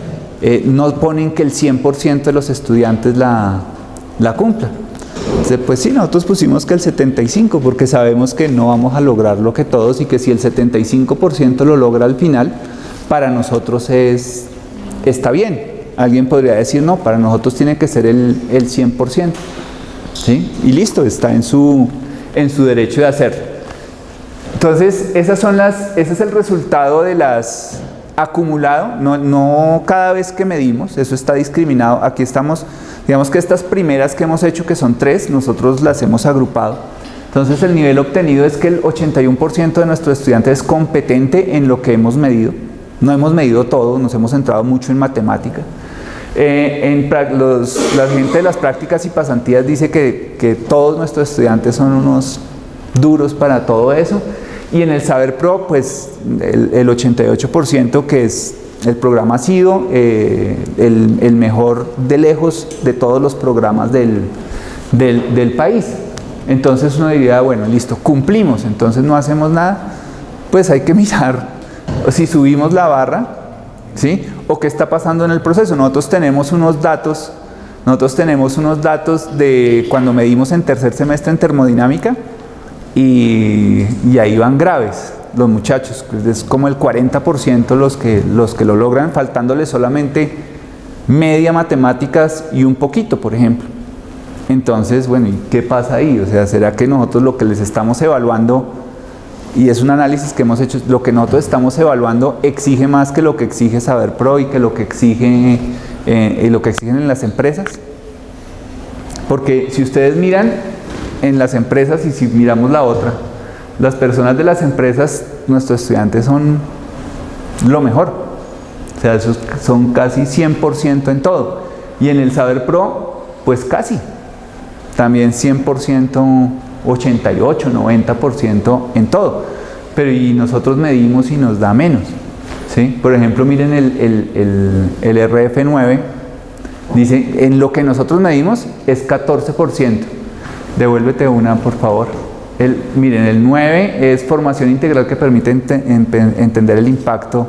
no ponen que el 100% de los estudiantes la cumplan? Entonces, pues sí, nosotros pusimos que el 75%, porque sabemos que no vamos a lograrlo que todos, y que si el 75% lo logra al final, para nosotros está bien. Alguien podría decir, no, para nosotros tiene que ser el 100%, ¿sí? Y listo, está en su derecho de hacerlo. Entonces, ese es el resultado de las acumulado, no cada vez que medimos, eso está discriminado. Aquí estamos, digamos que estas primeras que hemos hecho, que son 3, nosotros las hemos agrupado. Entonces el nivel obtenido es que el 81% de nuestros estudiantes es competente en lo que hemos medido. No hemos medido todo, nos hemos centrado mucho en matemática. La gente de las prácticas y pasantías dice que todos nuestros estudiantes son unos duros para todo eso. Y en el Saber Pro, pues el 88%, que es el programa ha sido el mejor de lejos de todos los programas del país. Entonces uno diría, bueno, listo, cumplimos, entonces no hacemos nada. Pues hay que mirar si subimos la barra, ¿sí? O qué está pasando en el proceso. Nosotros tenemos unos datos de cuando medimos en tercer semestre en termodinámica. y ahí van graves los muchachos, es como el 40% los que lo logran, faltándole solamente media matemáticas y un poquito, por ejemplo. Entonces, bueno, ¿y qué pasa ahí? O sea, ¿será que nosotros lo que les estamos evaluando, y es un análisis que hemos hecho, lo que nosotros estamos evaluando exige más que lo que exige Saber Pro y que lo que exigen en las empresas? Porque si ustedes miran en las empresas y si miramos la otra, las personas de las empresas, nuestros estudiantes son lo mejor. O sea, esos son casi 100% en todo. Y en el Saber Pro, pues casi. También 100%, 88, 90% en todo. Pero y nosotros medimos y nos da menos, ¿sí? Por ejemplo, miren el RF9. Dice, en lo que nosotros medimos es 14%. Devuélvete una, por favor. Miren, el 9 es formación integral que permite entender el impacto.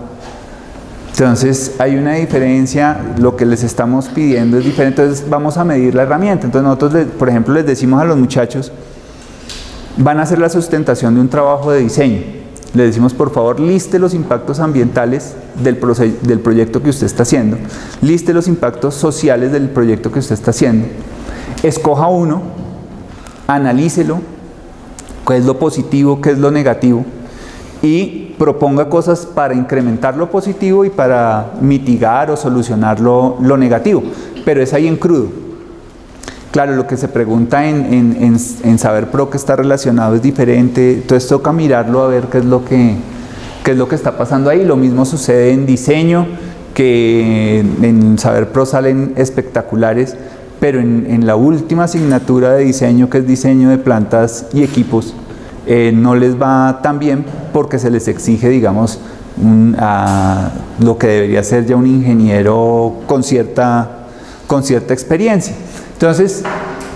Entonces, hay una diferencia, lo que les estamos pidiendo es diferente, entonces vamos a medir la herramienta. Entonces, nosotros, por ejemplo, les decimos a los muchachos, van a hacer la sustentación de un trabajo de diseño. Le decimos, por favor, liste los impactos ambientales del proyecto que usted está haciendo, liste los impactos sociales del proyecto que usted está haciendo, escoja uno, analícelo, qué es lo positivo, qué es lo negativo, y proponga cosas para incrementar lo positivo y para mitigar o solucionar lo negativo, pero es ahí en crudo. Claro, lo que se pregunta en Saber Pro que está relacionado es diferente, entonces toca mirarlo a ver qué es lo que está pasando ahí. Lo mismo sucede en diseño, que en Saber Pro salen espectaculares, pero en la última asignatura de diseño, que es diseño de plantas y equipos, no les va tan bien porque se les exige, digamos, lo que debería ser ya un ingeniero con cierta experiencia. Entonces,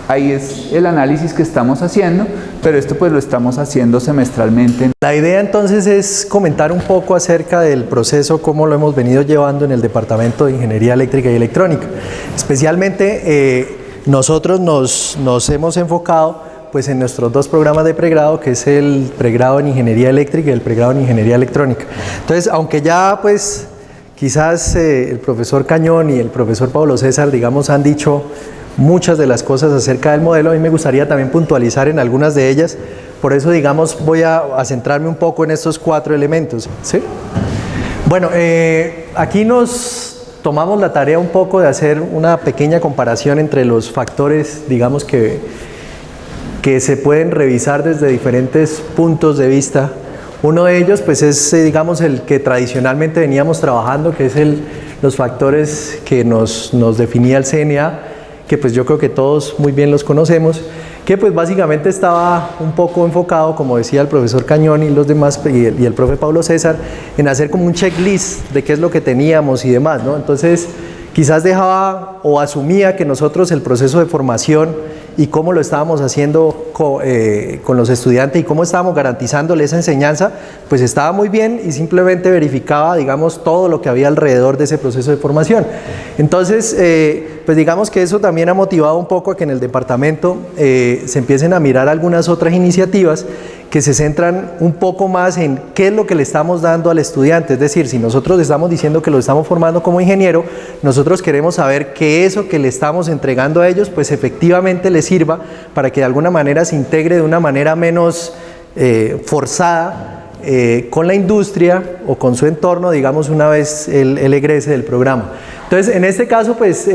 ahí es el análisis que estamos haciendo, pero esto pues lo estamos haciendo semestralmente. La idea entonces es comentar un poco acerca del proceso, cómo lo hemos venido llevando en el Departamento de Ingeniería Eléctrica y Electrónica. Especialmente nosotros nos hemos enfocado pues en nuestros dos programas de pregrado, que es el pregrado en Ingeniería Eléctrica y el pregrado en Ingeniería Electrónica. Entonces, aunque ya pues quizás el profesor Cañón y el profesor Pablo César, digamos, han dicho muchas de las cosas acerca del modelo, a mí me gustaría también puntualizar en algunas de ellas, por eso, digamos, voy a centrarme un poco en estos 4 elementos, ¿sí? Bueno, aquí nos tomamos la tarea un poco de hacer una pequeña comparación entre los factores, digamos, que se pueden revisar desde diferentes puntos de vista. Uno de ellos, pues, es, digamos, el que tradicionalmente veníamos trabajando, que es los factores que nos definía el CNA, que pues yo creo que todos muy bien los conocemos, que pues básicamente estaba un poco enfocado, como decía el profesor Cañón y los demás, y el profe Pablo César, en hacer como un checklist de qué es lo que teníamos y demás, ¿no? Entonces, quizás dejaba o asumía que nosotros el proceso de formación y cómo lo estábamos haciendo con los estudiantes y cómo estábamos garantizándole esa enseñanza, pues estaba muy bien y simplemente verificaba, digamos, todo lo que había alrededor de ese proceso de formación. Entonces, pues digamos que eso también ha motivado un poco a que en el departamento se empiecen a mirar algunas otras iniciativas que se centran un poco más en qué es lo que le estamos dando al estudiante. Es decir, si nosotros estamos diciendo que lo estamos formando como ingeniero, nosotros queremos saber que eso que le estamos entregando a ellos, pues efectivamente les sirva para que de alguna manera se integre de una manera menos forzada con la industria o con su entorno, digamos, una vez él egrese del programa. Entonces, en este caso, pues,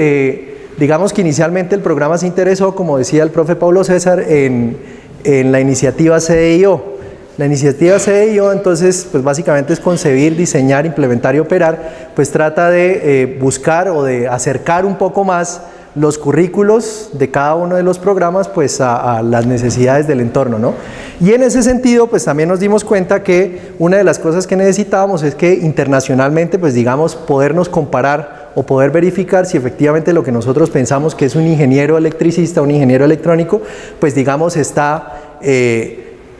digamos que inicialmente el programa se interesó, como decía el profe Pablo César, en la iniciativa CDIO. La iniciativa CDIO, entonces, pues básicamente es concebir, diseñar, implementar y operar, pues trata de buscar o de acercar un poco más los currículos de cada uno de los programas pues a las necesidades del entorno, ¿no? Y en ese sentido pues también nos dimos cuenta que una de las cosas que necesitábamos es que internacionalmente pues digamos podernos comparar o poder verificar si efectivamente lo que nosotros pensamos que es un ingeniero electricista, un ingeniero electrónico, pues digamos está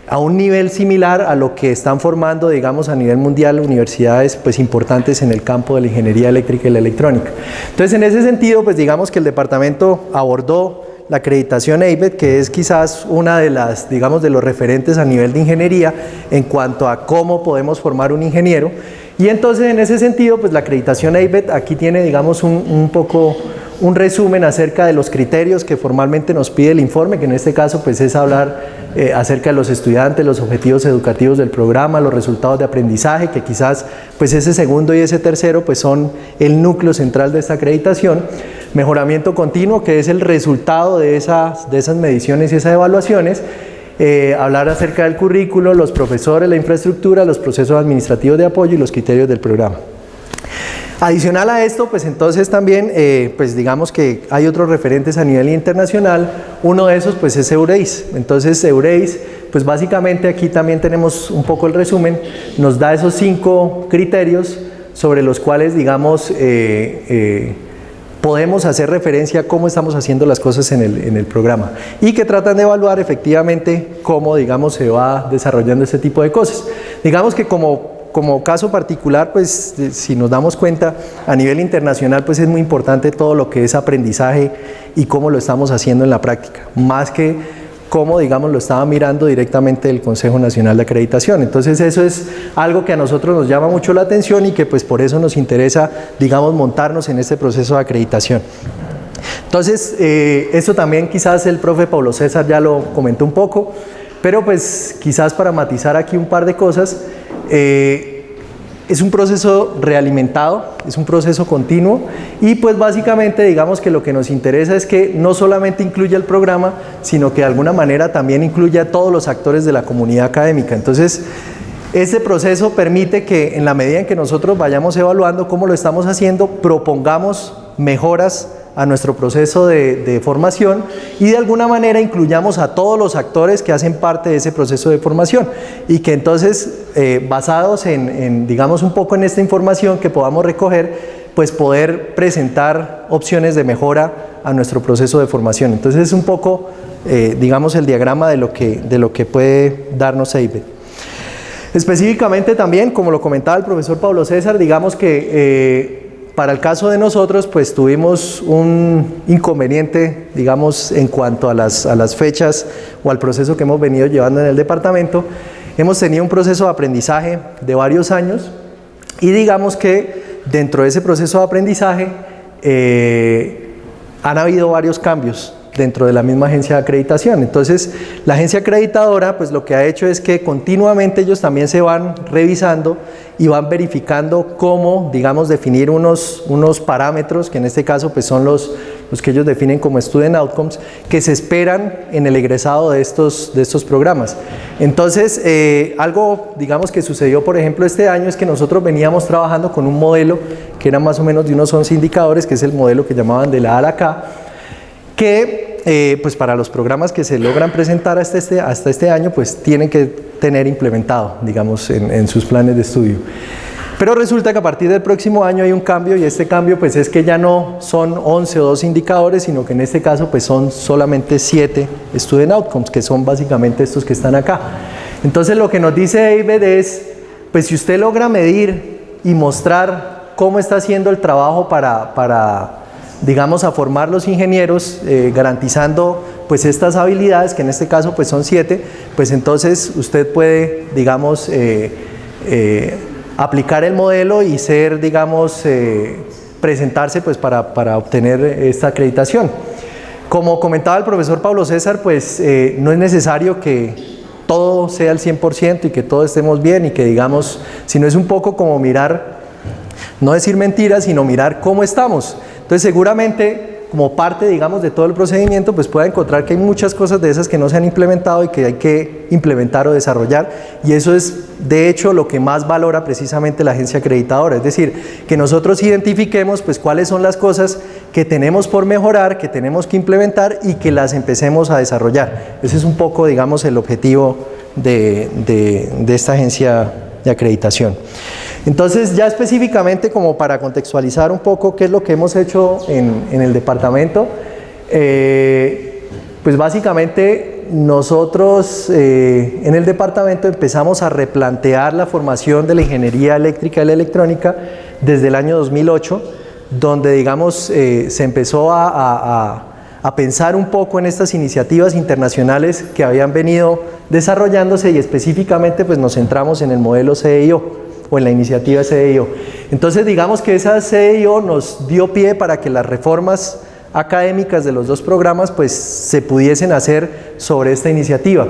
a un nivel similar a lo que están formando, digamos, a nivel mundial universidades pues importantes en el campo de la ingeniería eléctrica y la electrónica. Entonces, en ese sentido, pues digamos que el departamento abordó la acreditación ABET, que es quizás una de las, digamos, de los referentes a nivel de ingeniería en cuanto a cómo podemos formar un ingeniero. Y entonces, en ese sentido, pues la acreditación ABET aquí tiene, digamos, un poco un resumen acerca de los criterios que formalmente nos pide el informe, que en este caso pues es hablar acerca de los estudiantes, los objetivos educativos del programa, los resultados de aprendizaje, que quizás pues ese segundo y ese tercero pues son el núcleo central de esta acreditación. Mejoramiento continuo, que es el resultado de esas mediciones y esas evaluaciones. Hablar acerca del currículo, los profesores, la infraestructura, los procesos administrativos de apoyo y los criterios del programa. Adicional a esto, pues entonces también, pues digamos que hay otros referentes a nivel internacional. Uno de esos pues es EUREIS. Entonces EUREIS, pues básicamente aquí también tenemos un poco el resumen, nos da esos 5 criterios sobre los cuales, digamos, podemos hacer referencia a cómo estamos haciendo las cosas en el programa, y que tratan de evaluar efectivamente cómo, digamos, se va desarrollando este tipo de cosas. Digamos que como caso particular, pues si nos damos cuenta, a nivel internacional pues es muy importante todo lo que es aprendizaje y cómo lo estamos haciendo en la práctica, más que cómo, digamos, lo estaba mirando directamente el Consejo Nacional de Acreditación. Entonces eso es algo que a nosotros nos llama mucho la atención y que pues por eso nos interesa, digamos, montarnos en este proceso de acreditación. Entonces, esto también quizás el profe Pablo César ya lo comentó un poco, pero pues quizás para matizar aquí un par de cosas. Es un proceso realimentado, es un proceso continuo, y pues básicamente digamos que lo que nos interesa es que no solamente incluya el programa, sino que de alguna manera también incluya a todos los actores de la comunidad académica. Entonces, este proceso permite que en la medida en que nosotros vayamos evaluando cómo lo estamos haciendo, propongamos mejoras a nuestro proceso de formación y de alguna manera incluyamos a todos los actores que hacen parte de ese proceso de formación, y que entonces basados en digamos un poco en esta información que podamos recoger, pues poder presentar opciones de mejora a nuestro proceso de formación. Entonces es un poco digamos el diagrama de lo que puede darnos ABET. Específicamente también, como lo comentaba el profesor Pablo César, digamos que para el caso de nosotros, pues tuvimos un inconveniente, digamos, en cuanto a las fechas o al proceso que hemos venido llevando en el departamento. Hemos tenido un proceso de aprendizaje de varios años, y digamos que dentro de ese proceso de aprendizaje han habido varios cambios dentro de la misma agencia de acreditación. Entonces, la agencia acreditadora, pues lo que ha hecho es que continuamente ellos también se van revisando y van verificando cómo, digamos, definir unos parámetros, que en este caso pues son los que ellos definen como Student Outcomes, que se esperan en el egresado de estos programas. Entonces, algo, digamos, que sucedió, por ejemplo, este año, es que nosotros veníamos trabajando con un modelo que era más o menos de unos 11 indicadores, que es el modelo que llamaban de la A a la K, que pues para los programas que se logran presentar hasta este año, pues tienen que tener implementado, digamos, en sus planes de estudio. Pero resulta que a partir del próximo año hay un cambio, y este cambio pues es que ya no son 11 o 12 indicadores, sino que en este caso pues son solamente 7 Student Outcomes, que son básicamente estos que están acá. Entonces lo que nos dice ABET es, pues si usted logra medir y mostrar cómo está haciendo el trabajo para digamos, a formar los ingenieros, garantizando pues estas habilidades, que en este caso pues son 7, pues entonces usted puede, digamos, aplicar el modelo y ser, digamos, presentarse pues para obtener esta acreditación. Como comentaba el profesor Pablo César, pues no es necesario que todo sea al 100% y que todos estemos bien, y que, digamos, sino es un poco como mirar, no decir mentiras, sino mirar cómo estamos. Entonces seguramente, como parte, digamos, de todo el procedimiento, pues pueda encontrar que hay muchas cosas de esas que no se han implementado y que hay que implementar o desarrollar, y eso es de hecho lo que más valora precisamente la agencia acreditadora, es decir, que nosotros identifiquemos pues cuáles son las cosas que tenemos por mejorar, que tenemos que implementar y que las empecemos a desarrollar. Ese es un poco, digamos, el objetivo de esta agencia de acreditación. Entonces, ya específicamente, como para contextualizar un poco qué es lo que hemos hecho en el departamento, pues básicamente nosotros en el departamento empezamos a replantear la formación de la ingeniería eléctrica y la electrónica desde el año 2008, donde, digamos, se empezó a a pensar un poco en estas iniciativas internacionales que habían venido desarrollándose y específicamente pues nos centramos en el modelo CDIO o en la iniciativa CDIO. Entonces digamos que esa CDIO nos dio pie para que las reformas académicas de los dos programas pues se pudiesen hacer sobre esta iniciativa.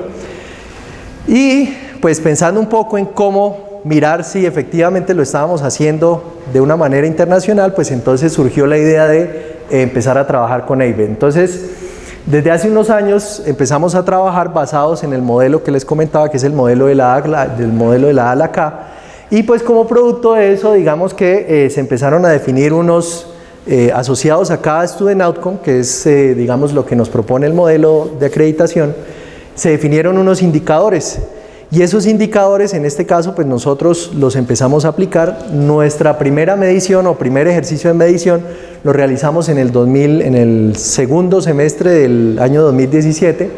Y pues pensando un poco en cómo mirar si efectivamente lo estábamos haciendo de una manera internacional, pues entonces surgió la idea de empezar a trabajar con AVET. Entonces, desde hace unos años empezamos a trabajar basados en el modelo que les comentaba, que es el modelo de la A a la K, y pues como producto de eso, digamos que se empezaron a definir unos asociados a cada Student Outcome, que es digamos lo que nos propone el modelo de acreditación. Se definieron unos indicadores y esos indicadores en este caso pues nosotros los empezamos a aplicar. Nuestra primera medición o primer ejercicio de medición lo realizamos en el segundo semestre del año 2017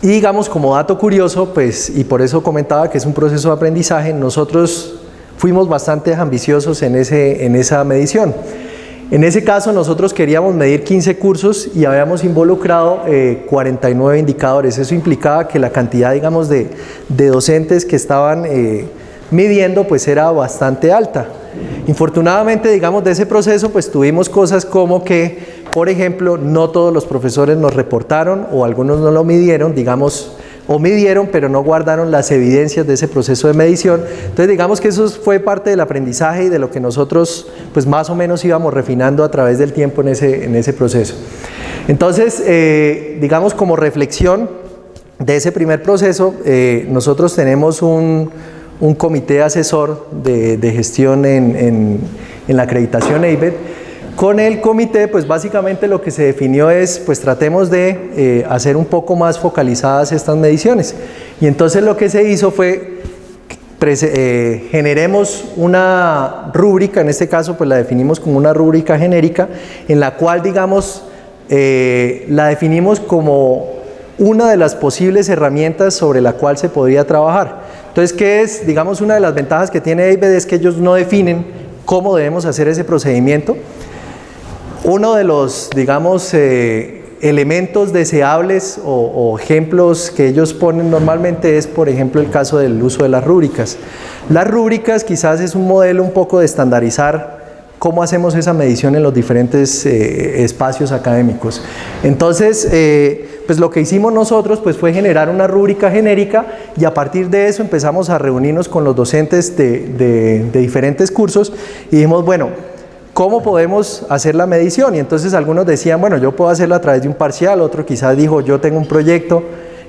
y digamos como dato curioso pues, y por eso comentaba que es un proceso de aprendizaje, nosotros fuimos bastante ambiciosos en esa medición. En ese caso nosotros queríamos medir 15 cursos y habíamos involucrado 49 indicadores. Eso implicaba que la cantidad, digamos, de docentes que estaban midiendo pues era bastante alta. Infortunadamente, digamos, de ese proceso pues tuvimos cosas como que, por ejemplo, no todos los profesores nos reportaron o algunos no lo midieron, digamos, o midieron pero no guardaron las evidencias de ese proceso de medición. Entonces digamos que eso fue parte del aprendizaje y de lo que nosotros pues más o menos íbamos refinando a través del tiempo en ese proceso. Entonces digamos como reflexión de ese primer proceso, nosotros tenemos un comité asesor de gestión en la acreditación AVET. Con el comité, pues básicamente lo que se definió es, pues tratemos de hacer un poco más focalizadas estas mediciones. Y entonces lo que se hizo fue, generemos una rúbrica, en este caso pues la definimos como una rúbrica genérica, en la cual digamos, la definimos como una de las posibles herramientas sobre la cual se podría trabajar. Entonces, ¿qué es? Digamos, una de las ventajas que tiene AVET es que ellos no definen cómo debemos hacer ese procedimiento. Uno de los, digamos, elementos deseables o ejemplos que ellos ponen normalmente es, por ejemplo, el caso del uso de las rúbricas. Las rúbricas quizás es un modelo un poco de estandarizar cómo hacemos esa medición en los diferentes espacios académicos. Entonces, pues lo que hicimos nosotros pues fue generar una rúbrica genérica y a partir de eso empezamos a reunirnos con los docentes de diferentes cursos y dijimos, bueno, ¿cómo podemos hacer la medición? Y entonces algunos decían, bueno, yo puedo hacerla a través de un parcial, otro quizás dijo, yo tengo un proyecto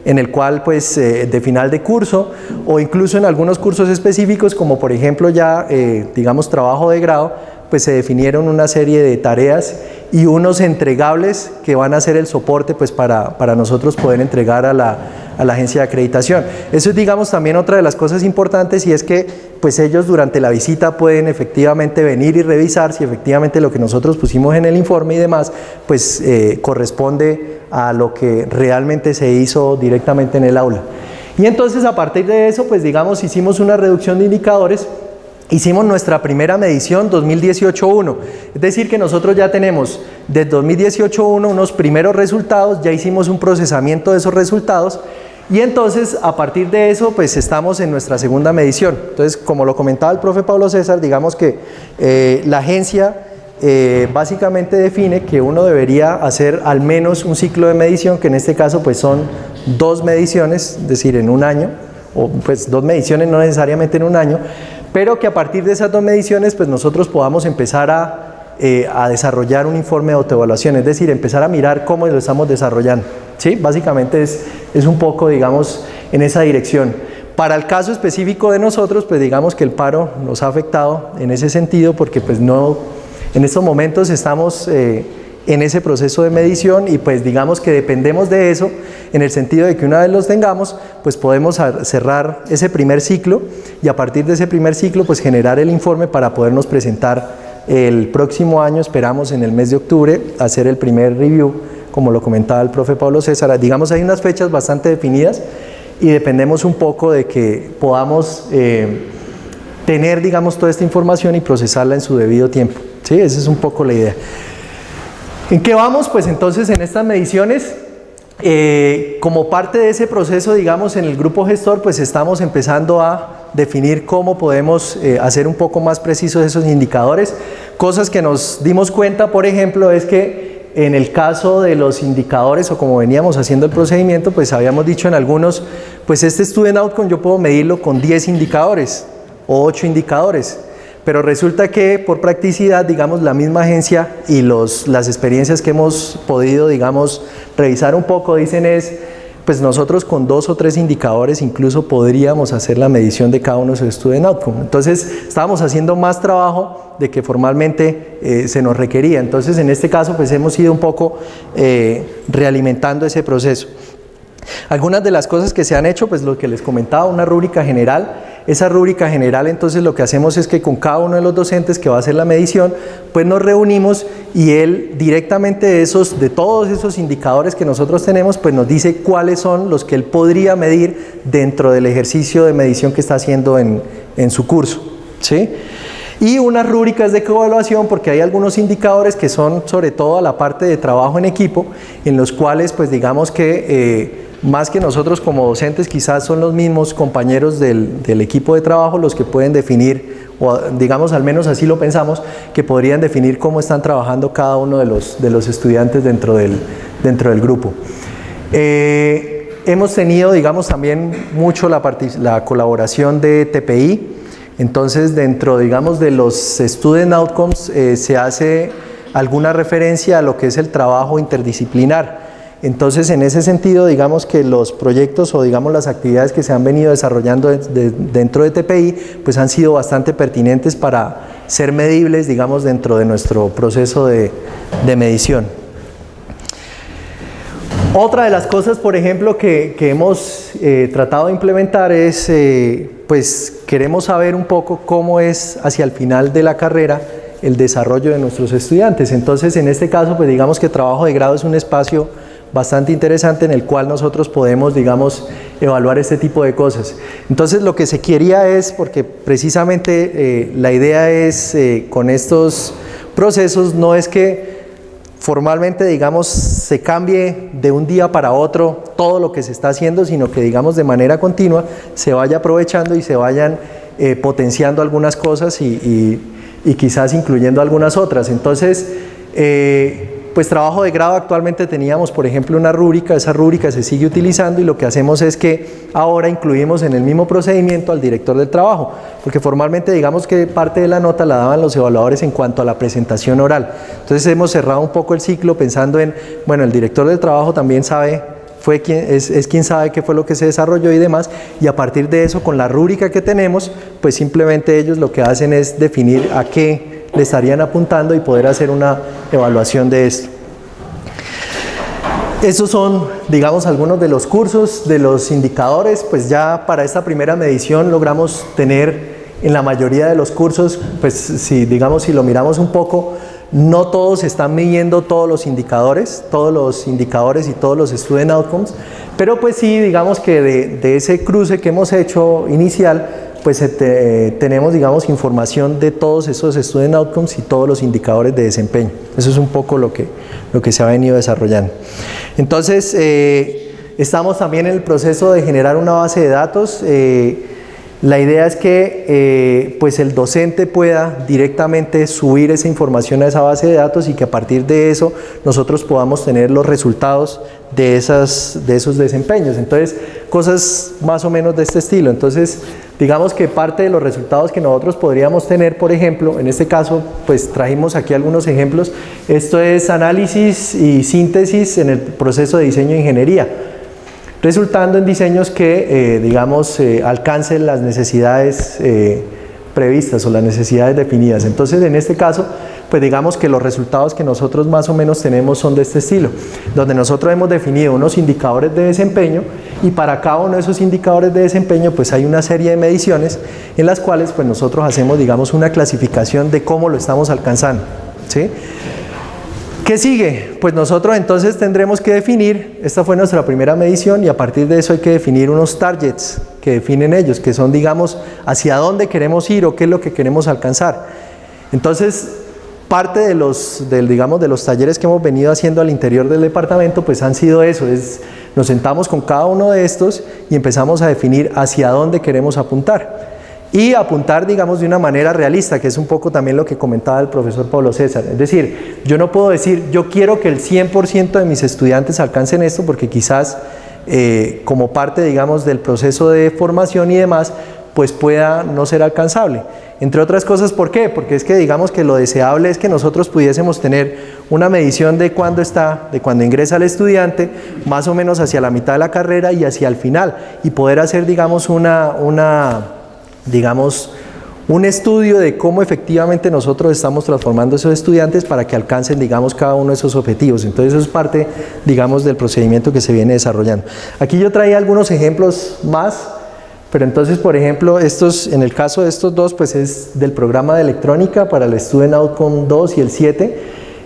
en el cual pues de final de curso o incluso en algunos cursos específicos como por ejemplo ya digamos trabajo de grado, pues se definieron una serie de tareas y unos entregables que van a ser el soporte pues para nosotros poder entregar a la agencia de acreditación. Eso es digamos también otra de las cosas importantes y es que pues ellos durante la visita pueden efectivamente venir y revisar si efectivamente lo que nosotros pusimos en el informe y demás pues corresponde a lo que realmente se hizo directamente en el aula. Y entonces a partir de eso pues digamos hicimos una reducción de indicadores. Hicimos nuestra primera medición 2018-1, es decir que nosotros ya tenemos de 2018-1 unos primeros resultados, ya hicimos un procesamiento de esos resultados y entonces a partir de eso pues estamos en nuestra segunda medición. Entonces como lo comentaba el profe Pablo César, digamos que la agencia básicamente define que uno debería hacer al menos un ciclo de medición, que en este caso pues son 2 mediciones, es decir en un año, o pues 2 mediciones no necesariamente en un año, pero que a partir de esas 2 mediciones pues nosotros podamos empezar a desarrollar un informe de autoevaluación, es decir, empezar a mirar cómo lo estamos desarrollando, ¿sí? Básicamente es un poco, digamos, en esa dirección. Para el caso específico de nosotros, pues digamos que el paro nos ha afectado en ese sentido porque pues no, en estos momentos estamos en ese proceso de medición y pues digamos que dependemos de eso en el sentido de que una vez los tengamos pues podemos cerrar ese primer ciclo y a partir de ese primer ciclo pues generar el informe para podernos presentar el próximo año, esperamos en el mes de octubre hacer el primer review como lo comentaba el profe Pablo César. Digamos hay unas fechas bastante definidas y dependemos un poco de que podamos tener digamos toda esta información y procesarla en su debido tiempo, ¿sí? Esa es un poco la idea. ¿En qué vamos? Pues entonces en estas mediciones, como parte de ese proceso, digamos, en el grupo gestor, pues estamos empezando a definir cómo podemos hacer un poco más precisos esos indicadores. Cosas que nos dimos cuenta, por ejemplo, es que en el caso de los indicadores, o como veníamos haciendo el procedimiento, pues habíamos dicho en algunos, pues este Student Outcome yo puedo medirlo con 10 indicadores o 8 indicadores. Pero resulta que por practicidad, digamos, la misma agencia y las experiencias que hemos podido, digamos, revisar un poco, dicen pues nosotros con 2 o 3 indicadores incluso podríamos hacer la medición de cada uno de esos Student Outcome. Entonces, estábamos haciendo más trabajo de que formalmente se nos requería. Entonces, en este caso, pues hemos ido un poco realimentando ese proceso. Algunas de las cosas que se han hecho, pues lo que les comentaba, una rúbrica general. Esa rúbrica general, entonces lo que hacemos es que con cada uno de los docentes que va a hacer la medición, pues nos reunimos y él directamente de todos esos indicadores que nosotros tenemos, pues nos dice cuáles son los que él podría medir dentro del ejercicio de medición que está haciendo en su curso, ¿sí? Y unas rúbricas de coevaluación, porque hay algunos indicadores que son sobre todo a la parte de trabajo en equipo, en los cuales pues digamos que más que nosotros como docentes quizás son los mismos compañeros del equipo de trabajo los que pueden definir, o digamos al menos así lo pensamos, que podrían definir cómo están trabajando cada uno de los estudiantes dentro del grupo. Hemos tenido, digamos, también mucho la colaboración de TPI. Entonces, dentro, digamos, de los Student Outcomes se hace alguna referencia a lo que es el trabajo interdisciplinar. Entonces, en ese sentido, digamos que los proyectos o digamos las actividades que se han venido desarrollando dentro de TPI, pues han sido bastante pertinentes para ser medibles, digamos, dentro de nuestro proceso de medición. Otra de las cosas, por ejemplo, que hemos tratado de implementar es, pues queremos saber un poco cómo es hacia el final de la carrera el desarrollo de nuestros estudiantes. Entonces, en este caso, pues digamos que trabajo de grado es un espacio bastante interesante en el cual nosotros podemos, digamos, evaluar este tipo de cosas. Entonces, lo que se quería es, porque precisamente la idea es, con estos procesos, no es que formalmente, digamos, se cambie de un día para otro todo lo que se está haciendo, sino que, digamos, de manera continua se vaya aprovechando y se vayan potenciando algunas cosas y quizás incluyendo algunas otras. Entonces, pues trabajo de grado actualmente teníamos, por ejemplo, una rúbrica, esa rúbrica se sigue utilizando y lo que hacemos es que ahora incluimos en el mismo procedimiento al director del trabajo, porque formalmente digamos que parte de la nota la daban los evaluadores en cuanto a la presentación oral. Entonces hemos cerrado un poco el ciclo pensando en, bueno, el director del trabajo también sabe, es quien sabe qué fue lo que se desarrolló y demás, y a partir de eso, con la rúbrica que tenemos, pues simplemente ellos lo que hacen es definir a qué le estarían apuntando y poder hacer una evaluación de esto. Estos son, digamos, algunos de los cursos, de los indicadores. Pues ya para esta primera medición logramos tener en la mayoría de los cursos, pues si lo miramos un poco, no todos están midiendo todos los indicadores y todos los Student Outcomes, pero pues sí, digamos que de ese cruce que hemos hecho inicial, pues tenemos, digamos, información de todos esos Student Outcomes y todos los indicadores de desempeño. Eso es un poco lo que se ha venido desarrollando. Entonces, estamos también en el proceso de generar una base de datos. La idea es que pues el docente pueda directamente subir esa información a esa base de datos y que a partir de eso nosotros podamos tener los resultados de esos desempeños. Entonces, cosas más o menos de este estilo. Entonces, digamos que parte de los resultados que nosotros podríamos tener, por ejemplo, en este caso, pues trajimos aquí algunos ejemplos. Esto es análisis y síntesis en el proceso de diseño de ingeniería, resultando en diseños que, digamos, alcancen las necesidades previstas o las necesidades definidas. Entonces, en este caso, pues digamos que los resultados que nosotros más o menos tenemos son de este estilo, donde nosotros hemos definido unos indicadores de desempeño y para cada uno de esos indicadores de desempeño pues hay una serie de mediciones en las cuales pues nosotros hacemos, digamos, una clasificación de cómo lo estamos alcanzando, ¿sí? ¿Qué sigue? Pues nosotros entonces tendremos que definir, esta fue nuestra primera medición y a partir de eso hay que definir unos targets que definen ellos, que son, digamos, hacia dónde queremos ir o qué es lo que queremos alcanzar. Entonces, parte de los talleres que hemos venido haciendo al interior del departamento, pues han sido eso, nos sentamos con cada uno de estos y empezamos a definir hacia dónde queremos apuntar. Y apuntar, digamos, de una manera realista, que es un poco también lo que comentaba el profesor Pablo César. Es decir, yo no puedo decir, yo quiero que el 100% de mis estudiantes alcancen esto, porque quizás como parte, digamos, del proceso de formación y demás, pues pueda no ser alcanzable. Entre otras cosas, ¿por qué? Porque es que digamos que lo deseable es que nosotros pudiésemos tener una medición de cuándo ingresa el estudiante, más o menos hacia la mitad de la carrera y hacia el final, y poder hacer, digamos, un estudio de cómo efectivamente nosotros estamos transformando esos estudiantes para que alcancen, digamos, cada uno de esos objetivos. Entonces eso es parte, digamos, del procedimiento que se viene desarrollando. Aquí yo traía algunos ejemplos más, pero entonces, por ejemplo, en el caso de estos dos, pues es del programa de electrónica para el Student Outcome 2 y el 7.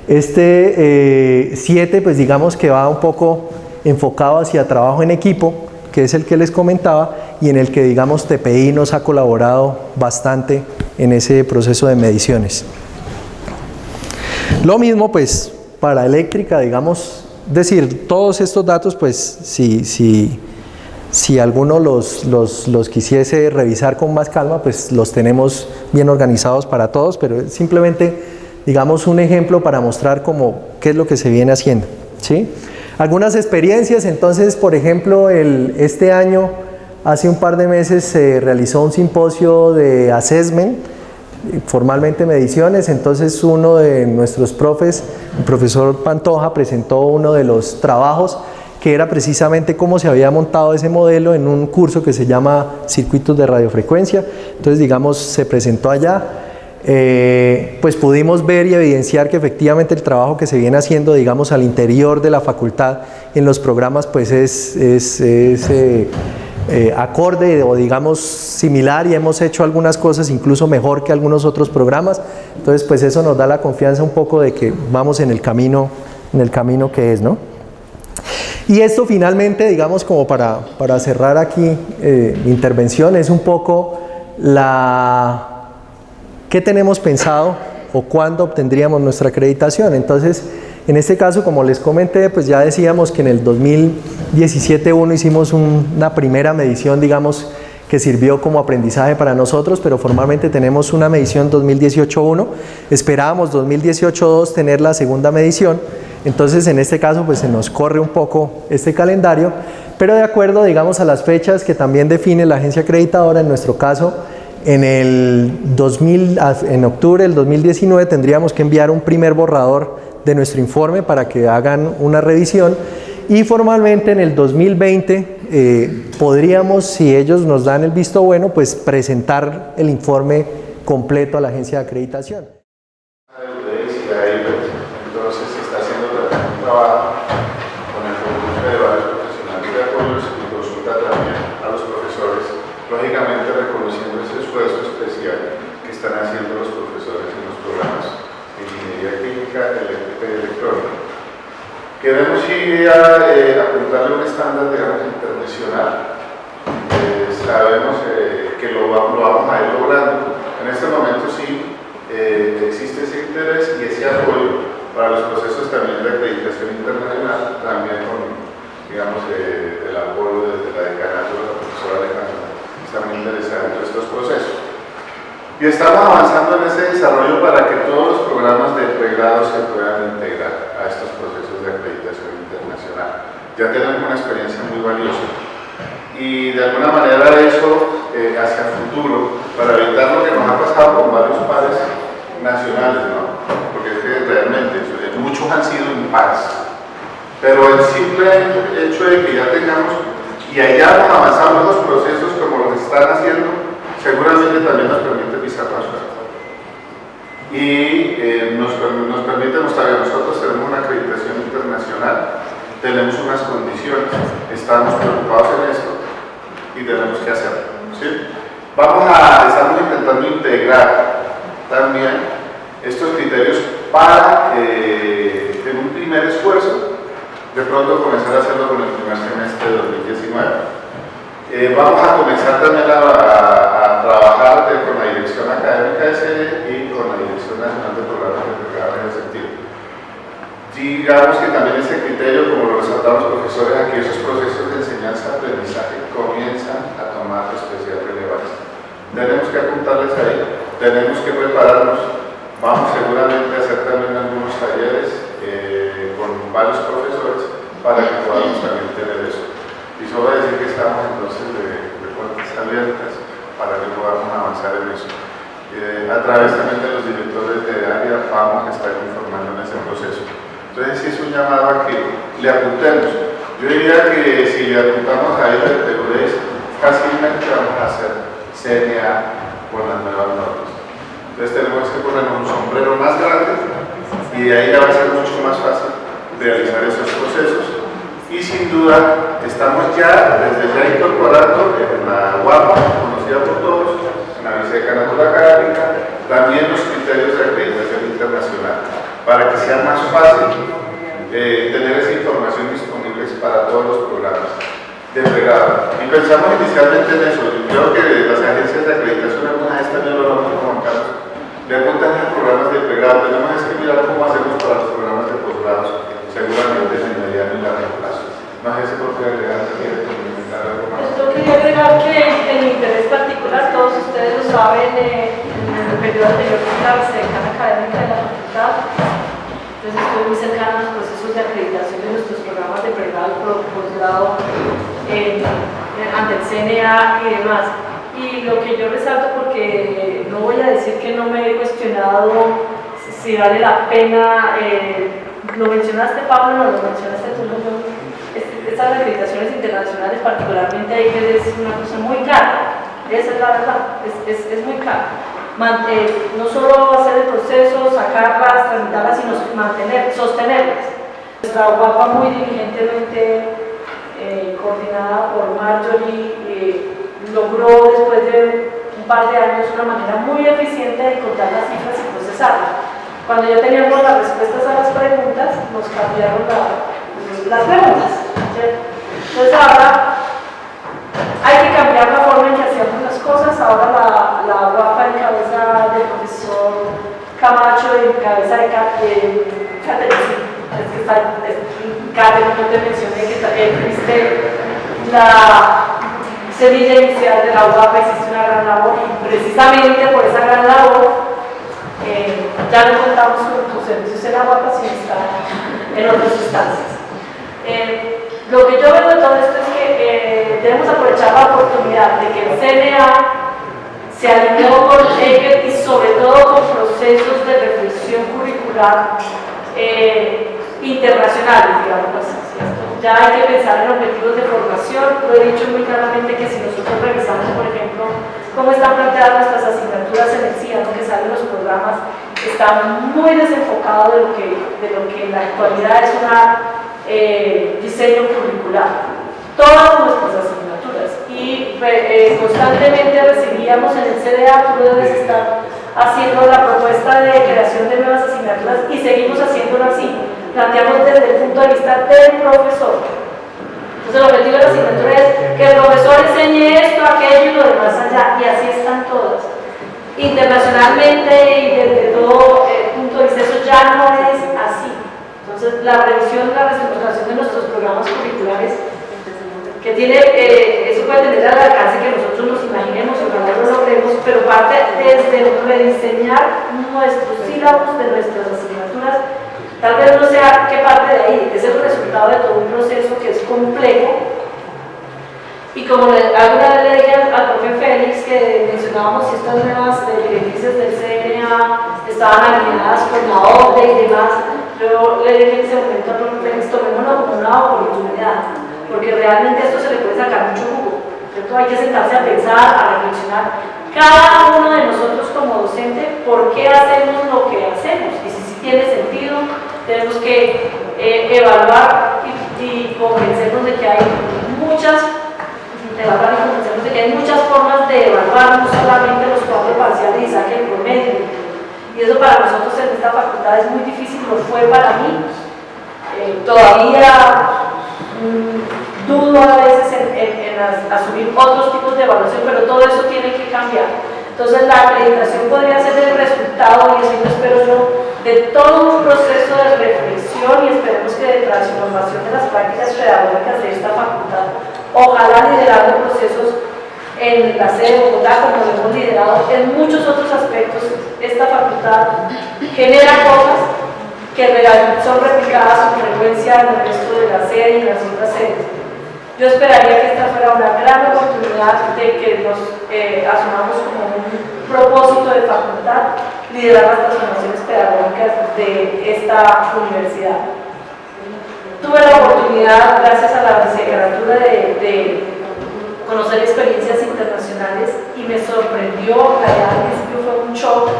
Este 7, pues digamos que va un poco enfocado hacia trabajo en equipo, que es el que les comentaba, y en el que, digamos, TPI nos ha colaborado bastante en ese proceso de mediciones. Lo mismo, pues, para eléctrica, digamos, decir, todos estos datos, pues, si alguno los quisiese revisar con más calma, pues los tenemos bien organizados para todos, pero es simplemente, digamos, un ejemplo para mostrar qué es lo que se viene haciendo, ¿sí? Algunas experiencias, entonces, por ejemplo, este año, hace un par de meses, se realizó un simposio de assessment, formalmente mediciones. Entonces uno de nuestros profes, el profesor Pantoja, presentó uno de los trabajos que era precisamente cómo se había montado ese modelo en un curso que se llama Circuitos de Radiofrecuencia. Entonces, digamos, se presentó allá. Pues pudimos ver y evidenciar que efectivamente el trabajo que se viene haciendo, digamos, al interior de la facultad en los programas, pues es acorde o, digamos, similar, y hemos hecho algunas cosas incluso mejor que algunos otros programas. Entonces, pues eso nos da la confianza un poco de que vamos en el camino que es, ¿no? Y esto finalmente, digamos, como para cerrar aquí mi intervención, es un poco ¿qué tenemos pensado o cuándo obtendríamos nuestra acreditación? Entonces, en este caso, como les comenté, pues ya decíamos que en el 2017-1 hicimos una primera medición, digamos, que sirvió como aprendizaje para nosotros, pero formalmente tenemos una medición 2018-1. Esperábamos 2018-2 tener la segunda medición. Entonces, en este caso, pues se nos corre un poco este calendario, pero de acuerdo, digamos, a las fechas que también define la agencia acreditadora. En nuestro caso, en octubre del 2019 tendríamos que enviar un primer borrador de nuestro informe para que hagan una revisión, y formalmente en el 2020 podríamos, si ellos nos dan el visto bueno, pues presentar el informe completo a la agencia de acreditación. Entonces se está haciendo también un trabajo con el concurso de varios profesionales de apoyo y consulta también a los profesores, lógicamente reconociendo ese esfuerzo especial que están haciendo los profesores en los programas de ingeniería química, eléctrica y electrónica. Queremos ir a apuntarle un estándar, digamos, internacional. Sabemos que lo vamos a ir logrando. En este momento sí existe ese interés y ese apoyo para los procesos también de acreditación internacional, también con, digamos, el apoyo desde la decanato de la profesora Alejandra, que está muy interesada en estos procesos. Y estamos avanzando en ese desarrollo para que todos los programas de pregrado se puedan integrar a estos procesos de acreditación internacional. Ya tenemos una experiencia muy valiosa. Y de alguna manera eso hacia el futuro, para evitar lo que nos ha pasado con varios pares nacionales, ¿no? Porque es que realmente muchos han sido impares, pero el simple hecho de que ya tengamos y hayamos avanzado en los procesos como los están haciendo, seguramente también nos permite pisar más fuerte y nos permite mostrar que nosotros tenemos una acreditación internacional, tenemos unas condiciones, estamos preocupados en esto y tenemos que hacerlo, ¿sí? Estamos intentando integrar también estos criterios para, en un primer esfuerzo, de pronto comenzar a hacerlo con el primer semestre de 2019. Vamos a comenzar también a trabajar con la Dirección Académica de sede y con la Dirección Nacional de Programas de Pregrado Digamos que también este criterio, como lo resaltaron los profesores aquí, esos procesos de enseñanza-aprendizaje comienzan a tomar especial relevancia. Tenemos que apuntarles ahí, tenemos que prepararnos. Vamos seguramente a hacer también algunos talleres con varios profesores para que podamos también tener eso. Y solo decir que estamos entonces de puertas abiertas para que podamos avanzar en eso. A través también de los directores de área vamos a estar informando en ese proceso. Entonces sí es un llamado a que le apuntemos. Yo diría que si le apuntamos a IBET de UDES, fácilmente vamos a hacer CNA con las nuevas normas. Entonces tenemos que ponernos un sombrero más grande y de ahí ya va a ser mucho más fácil realizar esos procesos. Y sin duda estamos ya, desde ya incorporando en la UAPA, conocida por todos, en la Vicedecanatura Académica, también los criterios de acreditación internacional, para que sea más fácil tener esa información disponible para todos los programas de pregrado. Y pensamos inicialmente en eso. Yo creo que las agencias de acreditación, algunas de estas ya lo hablamos con Juan Carlos, le apuntan a programas de pregrado. Tenemos que mirar cómo hacemos para los programas de posgrados, seguramente en el mediano y largo plazo. No sé si por qué agregar, quiere comentar algo más. Yo quería agregar que en mi interés particular, todos ustedes lo saben, en el periodo anterior fui la vicedecana académica de la facultad. Entonces estoy muy cercana a los procesos de acreditación de nuestros programas de pregrado, posgrado, ante el CNA y demás. Y lo que yo resalto, porque no voy a decir que no me he cuestionado si vale la pena, lo mencionaste Pablo, no lo mencionaste tú, estas acreditaciones internacionales, particularmente ahí, que es una cosa muy cara, esa es la verdad, es muy cara. No solo hacer el proceso, sacarlas, tramitarlas, sino sostenerlas. Nuestra UAPA, muy diligentemente coordinada por Marjorie, logró después de un par de años una manera muy eficiente de contar las cifras y procesarlas. Cuando ya teníamos las respuestas a las preguntas, nos cambiaron las preguntas, ¿cierto? Entonces ahora hay que cambiar la forma en que hacíamos las cosas. Ahora la UAPA, en cabeza del profesor Camacho, en cabeza de Catherine, es que está Catherine, no te mencioné que existe la semilla inicial de la UAPA, existe una gran labor, y precisamente por esa gran labor ya no contamos con tus servicios en la UAPA, sino están en otras instancias. Lo que yo veo de todo esto es que debemos aprovechar la oportunidad de que el CNA se alineó con EGET y sobre todo con procesos de reflexión curricular internacionales, digamos así. Ya hay que pensar en objetivos de formación. Lo he dicho muy claramente que si nosotros revisamos, por ejemplo, cómo están planteadas nuestras asignaturas en el CIA, que salen los programas, están muy desenfocados de lo que en la actualidad es un diseño curricular. Todas nuestras asignaturas, y constantemente recibíamos en el CDA, tú debes estar haciendo la propuesta de creación de nuevas asignaturas, y seguimos haciéndolo así. Planteamos desde el punto de vista del profesor. Entonces el objetivo de la asignatura es que el profesor enseñe esto, aquello y lo demás allá, y así están todas. Internacionalmente y desde todo punto de vista, eso ya no es así. Entonces la revisión, la reestructuración de nuestros programas curriculares, que tiene, eso puede tener al alcance que nosotros nos imaginemos, ojalá lo logremos, pero parte desde rediseñar nuestros sílabos de nuestras asignaturas. Tal vez no sea qué parte de ahí, es el resultado de todo un proceso que es complejo. Y como alguna vez le dije al profe Félix que mencionábamos si estas nuevas directrices del CNA estaban alineadas con la OCDE y demás, yo le dije en ese momento al profe Félix, tomémoslo como una oportunidad, porque realmente esto se le puede sacar mucho jugo, ¿cierto? Hay que sentarse a pensar, a reflexionar, cada uno de nosotros como docente, por qué hacemos lo que hacemos, y si tiene sentido, tenemos que evaluar y convencernos de que hay muchas formas de evaluar, no solamente los 4 parciales y saque el promedio. Y eso para nosotros en esta facultad es muy difícil, lo fue para mí. Todavía dudo a veces en asumir otros tipos de evaluación, pero todo eso tiene que cambiar. Entonces la acreditación podría ser el resultado, y así lo espero yo, de todo un proceso de reflexión evolución y esperemos que de transformación de las prácticas pedagógicas de esta facultad, ojalá liderando procesos en la sede de Bogotá, como lo hemos liderado en muchos otros aspectos. Esta facultad genera cosas que son replicadas con frecuencia en el resto de la sede y en las otras sedes. Yo esperaría que esta fuera una gran oportunidad de que nos asumamos como un propósito de facultad liderar las transformaciones pedagógicas de esta universidad. Tuve la oportunidad, gracias a la vicecretatura, de conocer experiencias internacionales y me sorprendió, al principio fue un shock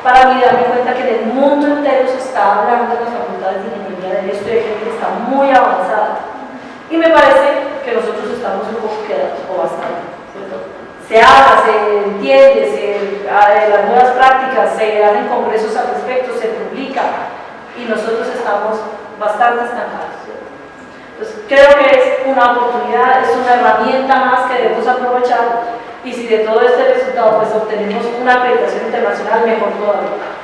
para mí darme cuenta que en el mundo entero se está hablando de las facultades de ingeniería del esto y de gente que está muy avanzada. Y me parece que nosotros estamos un poco quedados, o bastante, ¿cierto? Se habla, se entiende, las nuevas prácticas, se hacen congresos al respecto, se publica, y nosotros estamos bastante estancados, ¿cierto? Entonces, creo que es una oportunidad, es una herramienta más que debemos aprovechar, y si de todo este resultado pues obtenemos una acreditación internacional, mejor todavía.